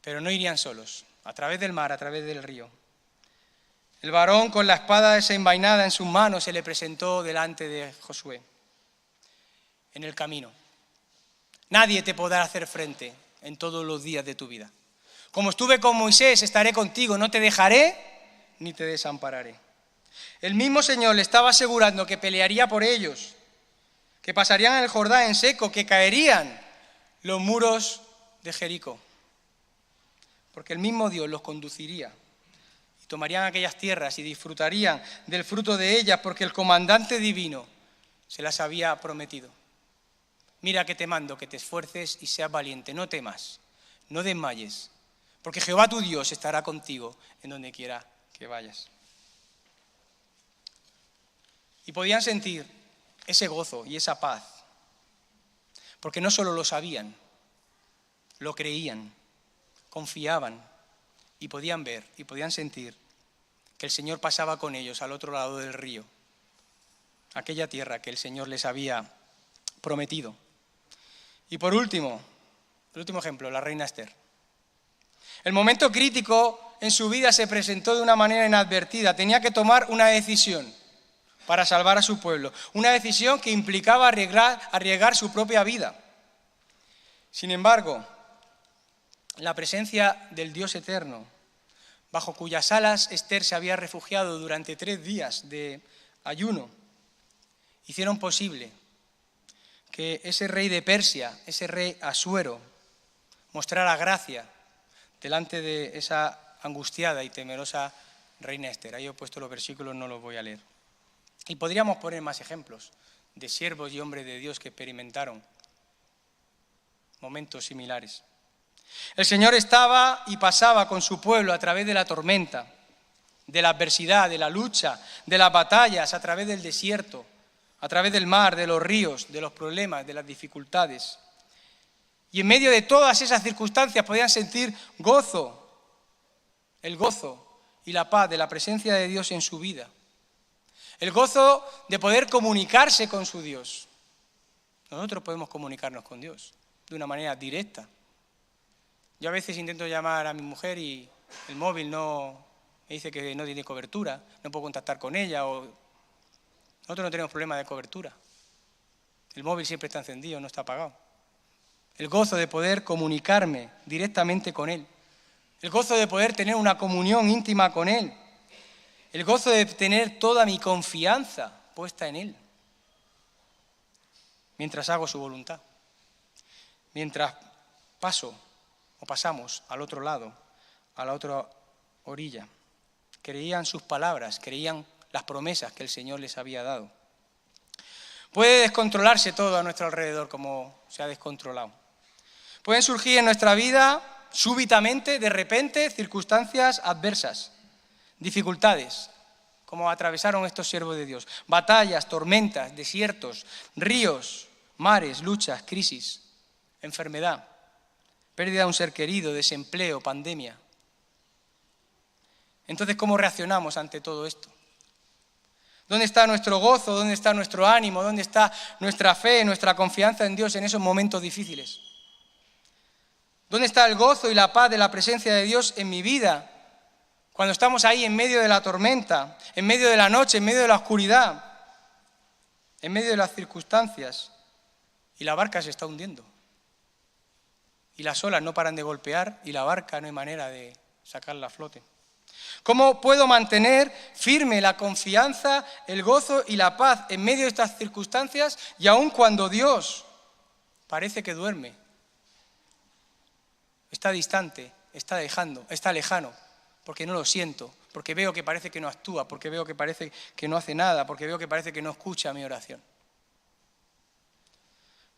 Pero no irían solos, a través del mar, a través del río. El varón con la espada desenvainada en sus manos se le presentó delante de Josué en el camino. Nadie te podrá hacer frente en todos los días de tu vida. Como estuve con Moisés, estaré contigo, no te dejaré ni te desampararé. El mismo Señor le estaba asegurando que pelearía por ellos, que pasarían el Jordán en seco, que caerían los muros de Jericó, porque el mismo Dios los conduciría y tomarían aquellas tierras y disfrutarían del fruto de ellas, porque el comandante divino se las había prometido. Mira que te mando que te esfuerces y seas valiente, no temas, no desmayes, porque Jehová tu Dios estará contigo en donde quiera que vayas. Y podían sentir ese gozo y esa paz, porque no solo lo sabían, lo creían, confiaban y podían ver y podían sentir que el Señor pasaba con ellos al otro lado del río, aquella tierra que el Señor les había prometido. Y por último, el último ejemplo, la reina Esther. El momento crítico en su vida se presentó de una manera inadvertida. Tenía que tomar una decisión para salvar a su pueblo. Una decisión que implicaba arriesgar su propia vida. Sin embargo, la presencia del Dios eterno, bajo cuyas alas Esther se había refugiado durante 3 días de ayuno, hicieron posible que ese rey de Persia, ese rey Asuero, mostrara gracia delante de esa angustiada y temerosa reina Esther. Ahí he puesto los versículos, no los voy a leer. Y podríamos poner más ejemplos de siervos y hombres de Dios que experimentaron momentos similares. El Señor estaba y pasaba con su pueblo a través de la tormenta, de la adversidad, de la lucha, de las batallas, a través del desierto, a través del mar, de los ríos, de los problemas, de las dificultades. Y en medio de todas esas circunstancias podían sentir gozo, el gozo y la paz de la presencia de Dios en su vida. El gozo de poder comunicarse con su Dios. Nosotros podemos comunicarnos con Dios de una manera directa. Yo a veces intento llamar a mi mujer y el móvil me dice que no tiene cobertura, no puedo contactar con ella. Nosotros no tenemos problema de cobertura. El móvil siempre está encendido, no está apagado. El gozo de poder comunicarme directamente con Él. El gozo de poder tener una comunión íntima con Él. El gozo de tener toda mi confianza puesta en Él. Mientras hago su voluntad. Mientras pasamos al otro lado, a la otra orilla. Creían sus palabras, creían las promesas que el Señor les había dado. Puede descontrolarse todo a nuestro alrededor como se ha descontrolado. Pueden surgir en nuestra vida súbitamente, de repente, circunstancias adversas, dificultades, como atravesaron estos siervos de Dios. Batallas, tormentas, desiertos, ríos, mares, luchas, crisis, enfermedad, pérdida de un ser querido, desempleo, pandemia. Entonces, ¿cómo reaccionamos ante todo esto? ¿Dónde está nuestro gozo? ¿Dónde está nuestro ánimo? ¿Dónde está nuestra fe, nuestra confianza en Dios en esos momentos difíciles? ¿Dónde está el gozo y la paz de la presencia de Dios en mi vida? Cuando estamos ahí en medio de la tormenta, en medio de la noche, en medio de la oscuridad, en medio de las circunstancias, y la barca se está hundiendo. Y las olas no paran de golpear y la barca no hay manera de sacarla a flote. ¿Cómo puedo mantener firme la confianza, el gozo y la paz en medio de estas circunstancias y aun cuando Dios parece que duerme? Está distante, está lejano, porque no lo siento, porque veo que parece que no actúa, porque veo que parece que no hace nada, porque veo que parece que no escucha mi oración.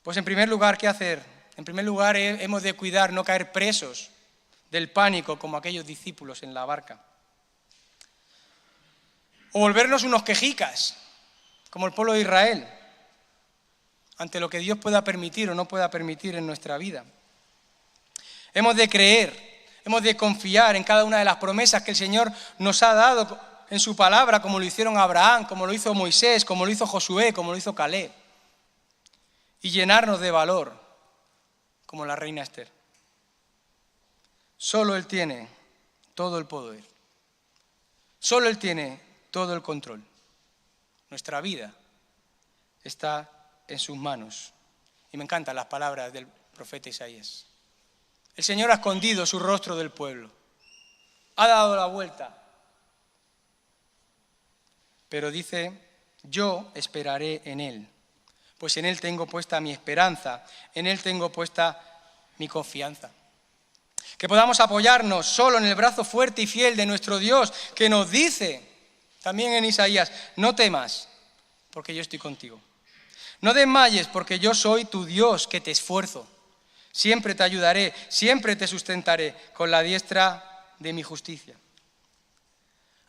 Pues en primer lugar, ¿qué hacer? En primer lugar, hemos de cuidar no caer presos del pánico como aquellos discípulos en la barca. O volvernos unos quejicas, como el pueblo de Israel. ante lo que Dios pueda permitir o no pueda permitir en nuestra vida. Hemos de creer, hemos de confiar en cada una de las promesas que el Señor nos ha dado en su palabra, como lo hicieron Abraham, como lo hizo Moisés, como lo hizo Josué, como lo hizo Caleb. Y llenarnos de valor, como la reina Esther. Solo Él tiene todo el poder. Solo Él tiene todo el control. Nuestra vida está en sus manos. Y me encantan las palabras del profeta Isaías. El Señor ha escondido su rostro del pueblo. Ha dado la vuelta. Pero dice, yo esperaré en Él. Pues en Él tengo puesta mi esperanza. En Él tengo puesta mi confianza. Que podamos apoyarnos solo en el brazo fuerte y fiel de nuestro Dios, que nos dice, también en Isaías, no temas, porque yo estoy contigo. No desmayes, porque yo soy tu Dios, que te esfuerzo. Siempre te ayudaré, siempre te sustentaré con la diestra de mi justicia.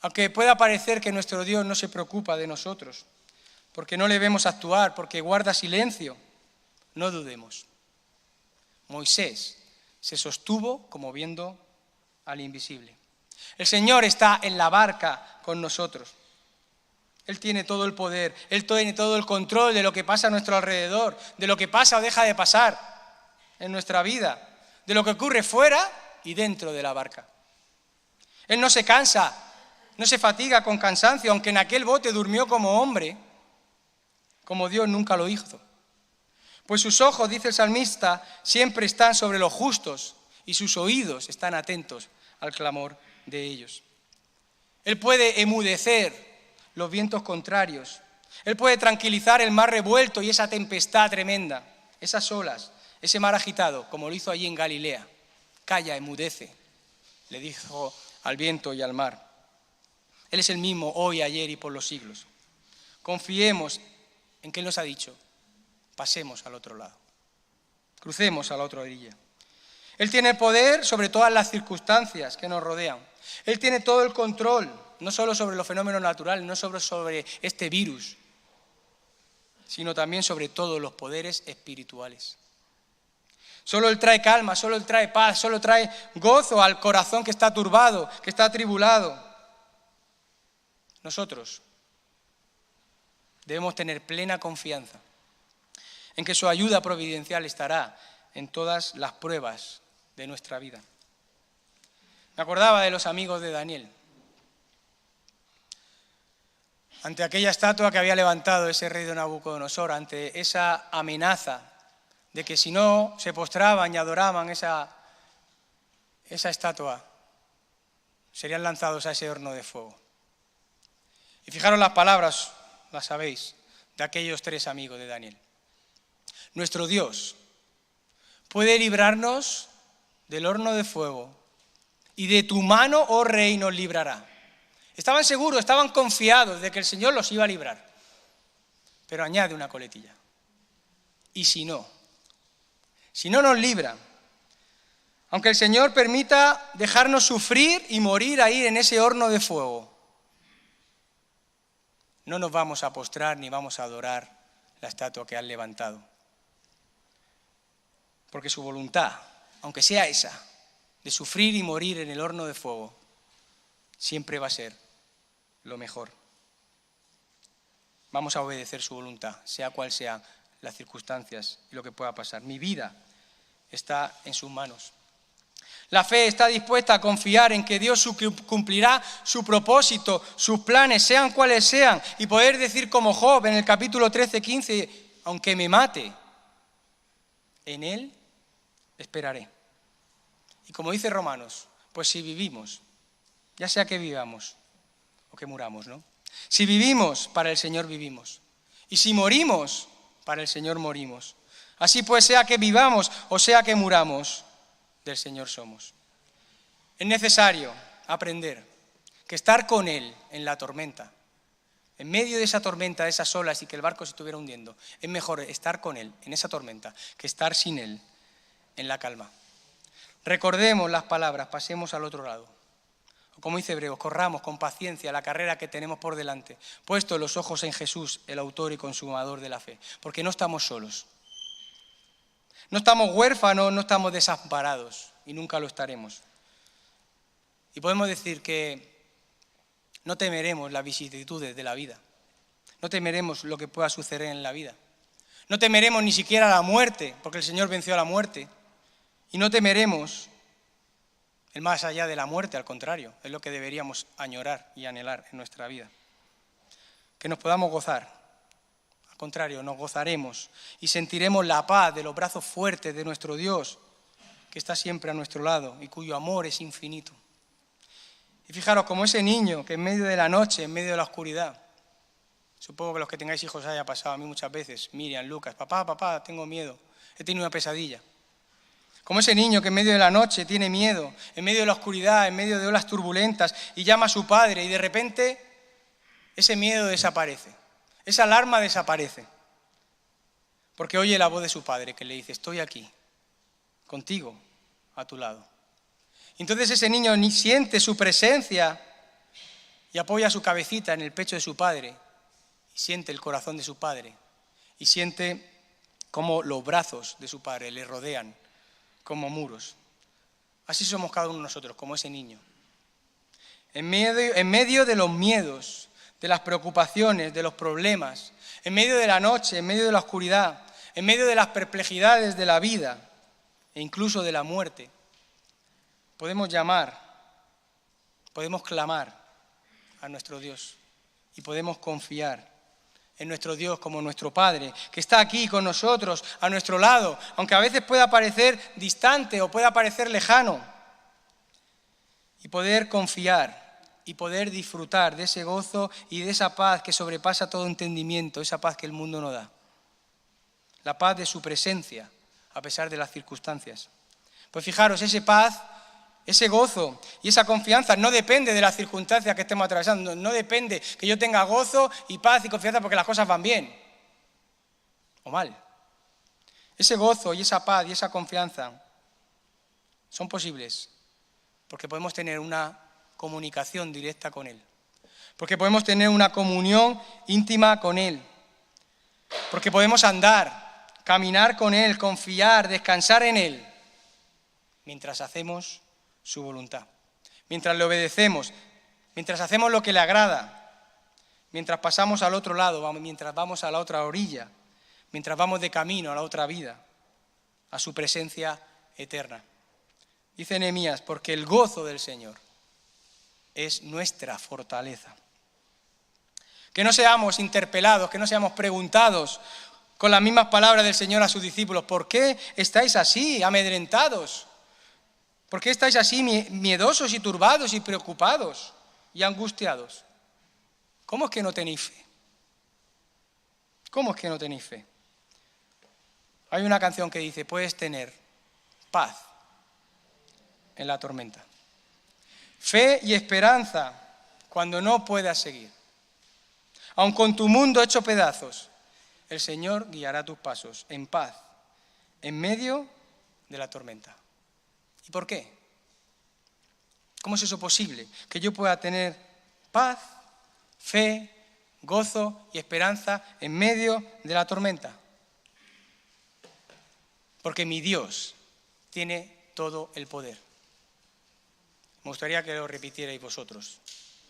Aunque pueda parecer que nuestro Dios no se preocupa de nosotros, porque no le vemos actuar, porque guarda silencio, no dudemos. Moisés se sostuvo como viendo al invisible. El Señor está en la barca con nosotros. Él tiene todo el poder, Él tiene todo el control de lo que pasa a nuestro alrededor, de lo que pasa o deja de pasar en nuestra vida, de lo que ocurre fuera y dentro de la barca. Él no se cansa, no se fatiga con cansancio, aunque en aquel bote durmió como hombre, como Dios nunca lo hizo. Pues sus ojos, dice el salmista, siempre están sobre los justos y sus oídos están atentos al clamor de ellos. Él puede emudecer los vientos contrarios. Él puede tranquilizar el mar revuelto y esa tempestad tremenda, esas olas, ese mar agitado, como lo hizo allí en Galilea. Calla, emudece, le dijo al viento y al mar. Él es el mismo hoy, ayer y por los siglos. Confiemos en que Él nos ha dicho, pasemos al otro lado, crucemos a la otra orilla. Él tiene el poder sobre todas las circunstancias que nos rodean. Él tiene todo el control, no solo sobre los fenómenos naturales, no solo sobre este virus, sino también sobre todos los poderes espirituales. Solo Él trae calma, solo Él trae paz, solo trae gozo al corazón que está turbado, que está atribulado. Nosotros debemos tener plena confianza en que su ayuda providencial estará en todas las pruebas de nuestra vida. Me acordaba de los amigos de Daniel. Ante aquella estatua que había levantado ese rey de Nabucodonosor, ante esa amenaza de que si no se postraban y adoraban esa estatua, serían lanzados a ese horno de fuego. Y fijaros las palabras, las sabéis, de aquellos tres amigos de Daniel. Nuestro Dios puede librarnos del horno de fuego y de tu mano, oh rey, nos librará. Estaban seguros, estaban confiados de que el Señor los iba a librar. Pero añade una coletilla. Y si no nos libra, aunque el Señor permita dejarnos sufrir y morir ahí en ese horno de fuego, no nos vamos a postrar ni vamos a adorar la estatua que han levantado. Porque su voluntad, aunque sea esa, de sufrir y morir en el horno de fuego, siempre va a ser lo mejor. Vamos a obedecer su voluntad, sea cual sean las circunstancias y lo que pueda pasar. Mi vida está en sus manos. La fe está dispuesta a confiar en que Dios cumplirá su propósito, sus planes, sean cuales sean, y poder decir como Job en el capítulo 13-15, aunque me mate, en Él esperaré. Y como dice Romanos, pues si vivimos, ya sea que vivamos o que muramos, ¿no? Si vivimos, para el Señor vivimos. Y si morimos, para el Señor morimos. Así pues, sea que vivamos o sea que muramos, del Señor somos. Es necesario aprender que estar con Él en la tormenta, en medio de esa tormenta, de esas olas y que el barco se estuviera hundiendo, es mejor estar con Él en esa tormenta que estar sin Él en la calma. Recordemos las palabras, pasemos al otro lado. Como dice Hebreos, corramos con paciencia la carrera que tenemos por delante, puesto los ojos en Jesús, el autor y consumador de la fe, porque no estamos solos. No estamos huérfanos, no estamos desamparados y nunca lo estaremos. Y podemos decir que no temeremos las vicisitudes de la vida, no temeremos lo que pueda suceder en la vida, no temeremos ni siquiera la muerte, porque el Señor venció a la muerte, y no temeremos el más allá de la muerte, al contrario, es lo que deberíamos añorar y anhelar en nuestra vida. Que nos podamos gozar, al contrario, nos gozaremos y sentiremos la paz de los brazos fuertes de nuestro Dios, que está siempre a nuestro lado y cuyo amor es infinito. Y fijaros, como ese niño que en medio de la noche, en medio de la oscuridad, supongo que los que tengáis hijos haya pasado a mí muchas veces, Miriam, Lucas, papá, tengo miedo, he tenido una pesadilla. Como ese niño que en medio de la noche tiene miedo, en medio de la oscuridad, en medio de olas turbulentas, y llama a su padre y de repente ese miedo desaparece, esa alarma desaparece, porque oye la voz de su padre que le dice, estoy aquí, contigo, a tu lado. Y entonces ese niño ni siente su presencia y apoya su cabecita en el pecho de su padre y siente el corazón de su padre y siente cómo los brazos de su padre le rodean como muros. Así somos cada uno de nosotros, como ese niño. En medio de los miedos, de las preocupaciones, de los problemas, en medio de la noche, en medio de la oscuridad, en medio de las perplejidades de la vida e incluso de la muerte, podemos llamar, podemos clamar a nuestro Dios y podemos confiar en nuestro Dios como nuestro Padre, que está aquí con nosotros, a nuestro lado, aunque a veces pueda parecer distante o pueda parecer lejano, y poder confiar y poder disfrutar de ese gozo y de esa paz que sobrepasa todo entendimiento, esa paz que el mundo no da, la paz de su presencia a pesar de las circunstancias. Pues fijaros, esa paz, ese gozo y esa confianza no depende de las circunstancias que estemos atravesando, no depende que yo tenga gozo y paz y confianza porque las cosas van bien o mal. Ese gozo y esa paz y esa confianza son posibles porque podemos tener una comunicación directa con Él, porque podemos tener una comunión íntima con Él, porque podemos andar, caminar con Él, confiar, descansar en Él, mientras hacemos su voluntad, mientras le obedecemos, mientras hacemos lo que le agrada, mientras pasamos al otro lado, mientras vamos a la otra orilla, mientras vamos de camino a la otra vida, a su presencia eterna. Dice Nehemías, porque el gozo del Señor es nuestra fortaleza. Que no seamos interpelados, que no seamos preguntados con las mismas palabras del Señor a sus discípulos, ¿por qué estáis así, amedrentados? ¿Por qué estáis así miedosos y turbados y preocupados y angustiados? ¿Cómo es que no tenéis fe? ¿Cómo es que no tenéis fe? Hay una canción que dice, puedes tener paz en la tormenta, fe y esperanza cuando no puedas seguir. Aun con tu mundo hecho pedazos, el Señor guiará tus pasos en paz, en medio de la tormenta. ¿Y por qué? ¿Cómo es eso posible? Que yo pueda tener paz, fe, gozo y esperanza en medio de la tormenta. Porque mi Dios tiene todo el poder. Me gustaría que lo repitierais vosotros.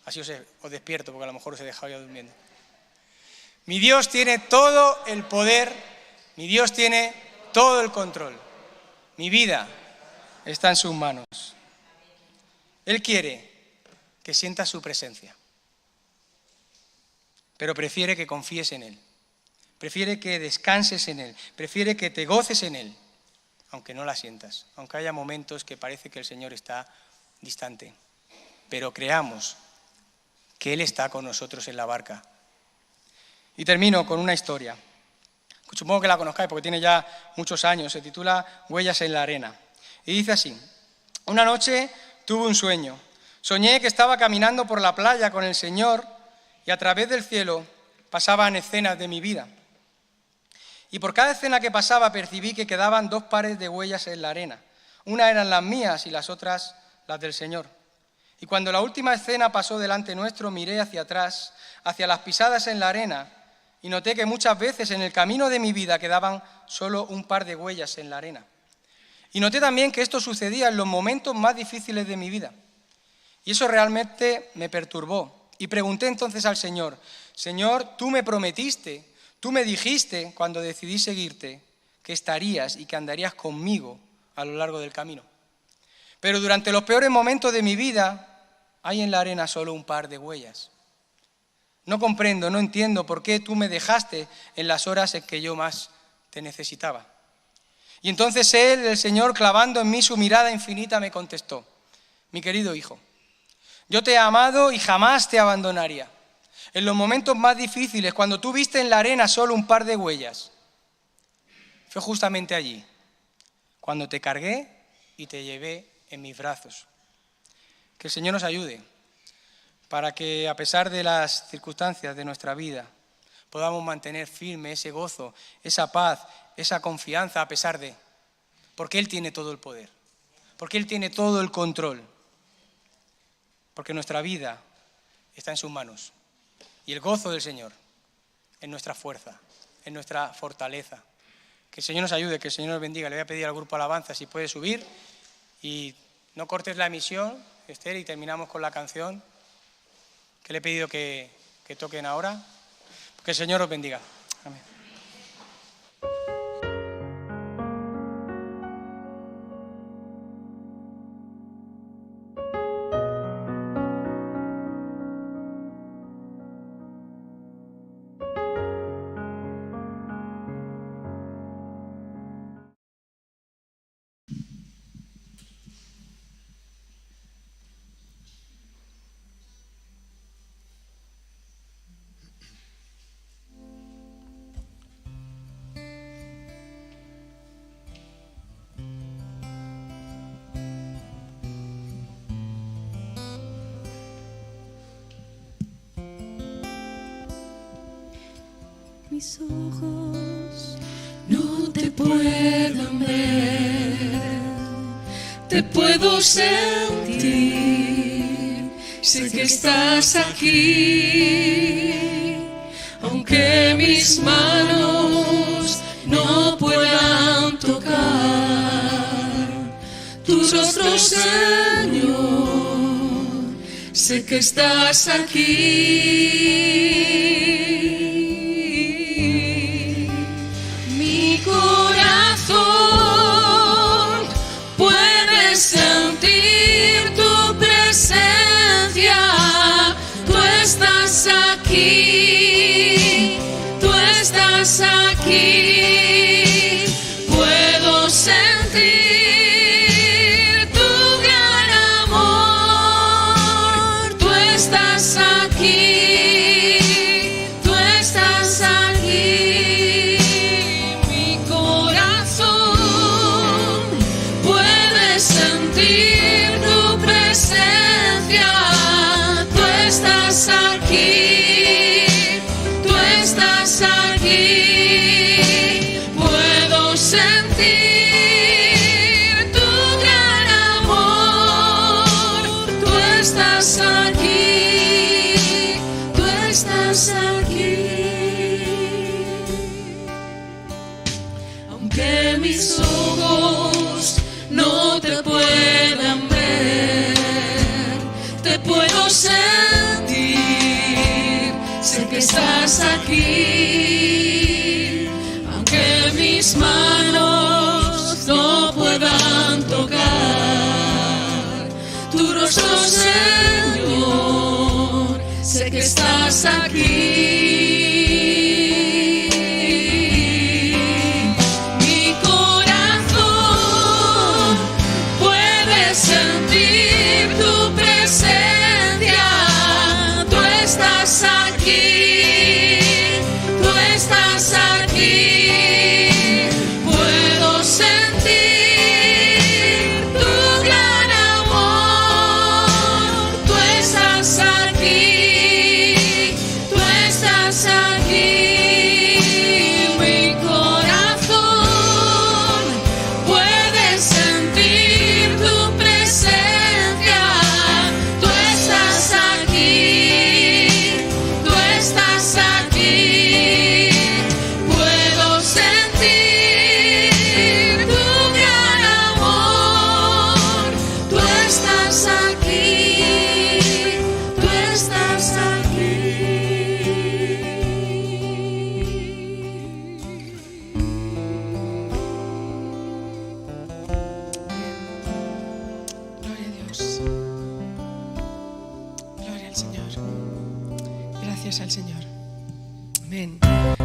Así os despierto, porque a lo mejor os he dejado ya durmiendo. Mi Dios tiene todo el poder, mi Dios tiene todo el control. Mi vida está en sus manos. Él quiere que sientas su presencia, pero prefiere que confíes en Él, prefiere que descanses en Él, prefiere que te goces en Él, aunque no la sientas, aunque haya momentos que parece que el Señor está distante, pero creamos que Él está con nosotros en la barca. Y termino con una historia, supongo que la conozcáis porque tiene ya muchos años, se titula Huellas en la arena. Y dice así, una noche tuve un sueño, soñé que estaba caminando por la playa con el Señor y a través del cielo pasaban escenas de mi vida. Y por cada escena que pasaba percibí que quedaban 2 pares de huellas en la arena. Una eran las mías y las otras las del Señor. Y cuando la última escena pasó delante nuestro, miré hacia atrás, hacia las pisadas en la arena, y noté que muchas veces en el camino de mi vida quedaban solo un par de huellas en la arena. Y noté también que esto sucedía en los momentos más difíciles de mi vida. Y eso realmente me perturbó. Y pregunté entonces al Señor: Señor, tú me prometiste, tú me dijiste cuando decidí seguirte que estarías y que andarías conmigo a lo largo del camino. Pero durante los peores momentos de mi vida hay en la arena solo un par de huellas. No comprendo, no entiendo por qué tú me dejaste en las horas en que yo más te necesitaba. Y entonces Él, el Señor, clavando en mí su mirada infinita, me contestó: mi querido hijo, yo te he amado y jamás te abandonaría. En los momentos más difíciles, cuando tú viste en la arena solo un par de huellas, fue justamente allí, cuando te cargué y te llevé en mis brazos. Que el Señor nos ayude para que, a pesar de las circunstancias de nuestra vida, podamos mantener firme ese gozo, esa paz, esa confianza a pesar de, porque Él tiene todo el poder, porque Él tiene todo el control, porque nuestra vida está en sus manos y el gozo del Señor es nuestra fuerza, es nuestra fortaleza. Que el Señor nos ayude, que el Señor nos bendiga. Le voy a pedir al grupo Alabanza si puede subir y no cortes la emisión, Esther, y terminamos con la canción que le he pedido que toquen ahora. Que el Señor os bendiga. Amén. Mis ojos no te puedan ver, te puedo sentir, sé que estás aquí, aunque mis manos no puedan tocar tu rostro, Señor, sé que estás aquí. Sentir tu presencia, tú estás aquí, tú estás aquí, puedo sentir tu gran amor, tú estás aquí, tú estás aquí, mi corazón puede sentir tu presencia, tú estás aquí, tú estás aquí, puedo sentir tu gran amor, tú estás aquí, tú estás aquí, aunque mis ojos no te puedan ver, te puedo sentir, sé que estás aquí, aunque mis manos no puedan tocar tu rostro, Señor, sé que estás aquí. Sentir tu presencia, tú estás aquí, tú estás aquí, puedo sentir tu gran amor, tú estás aquí, tú estás Gracias al Señor. Amén.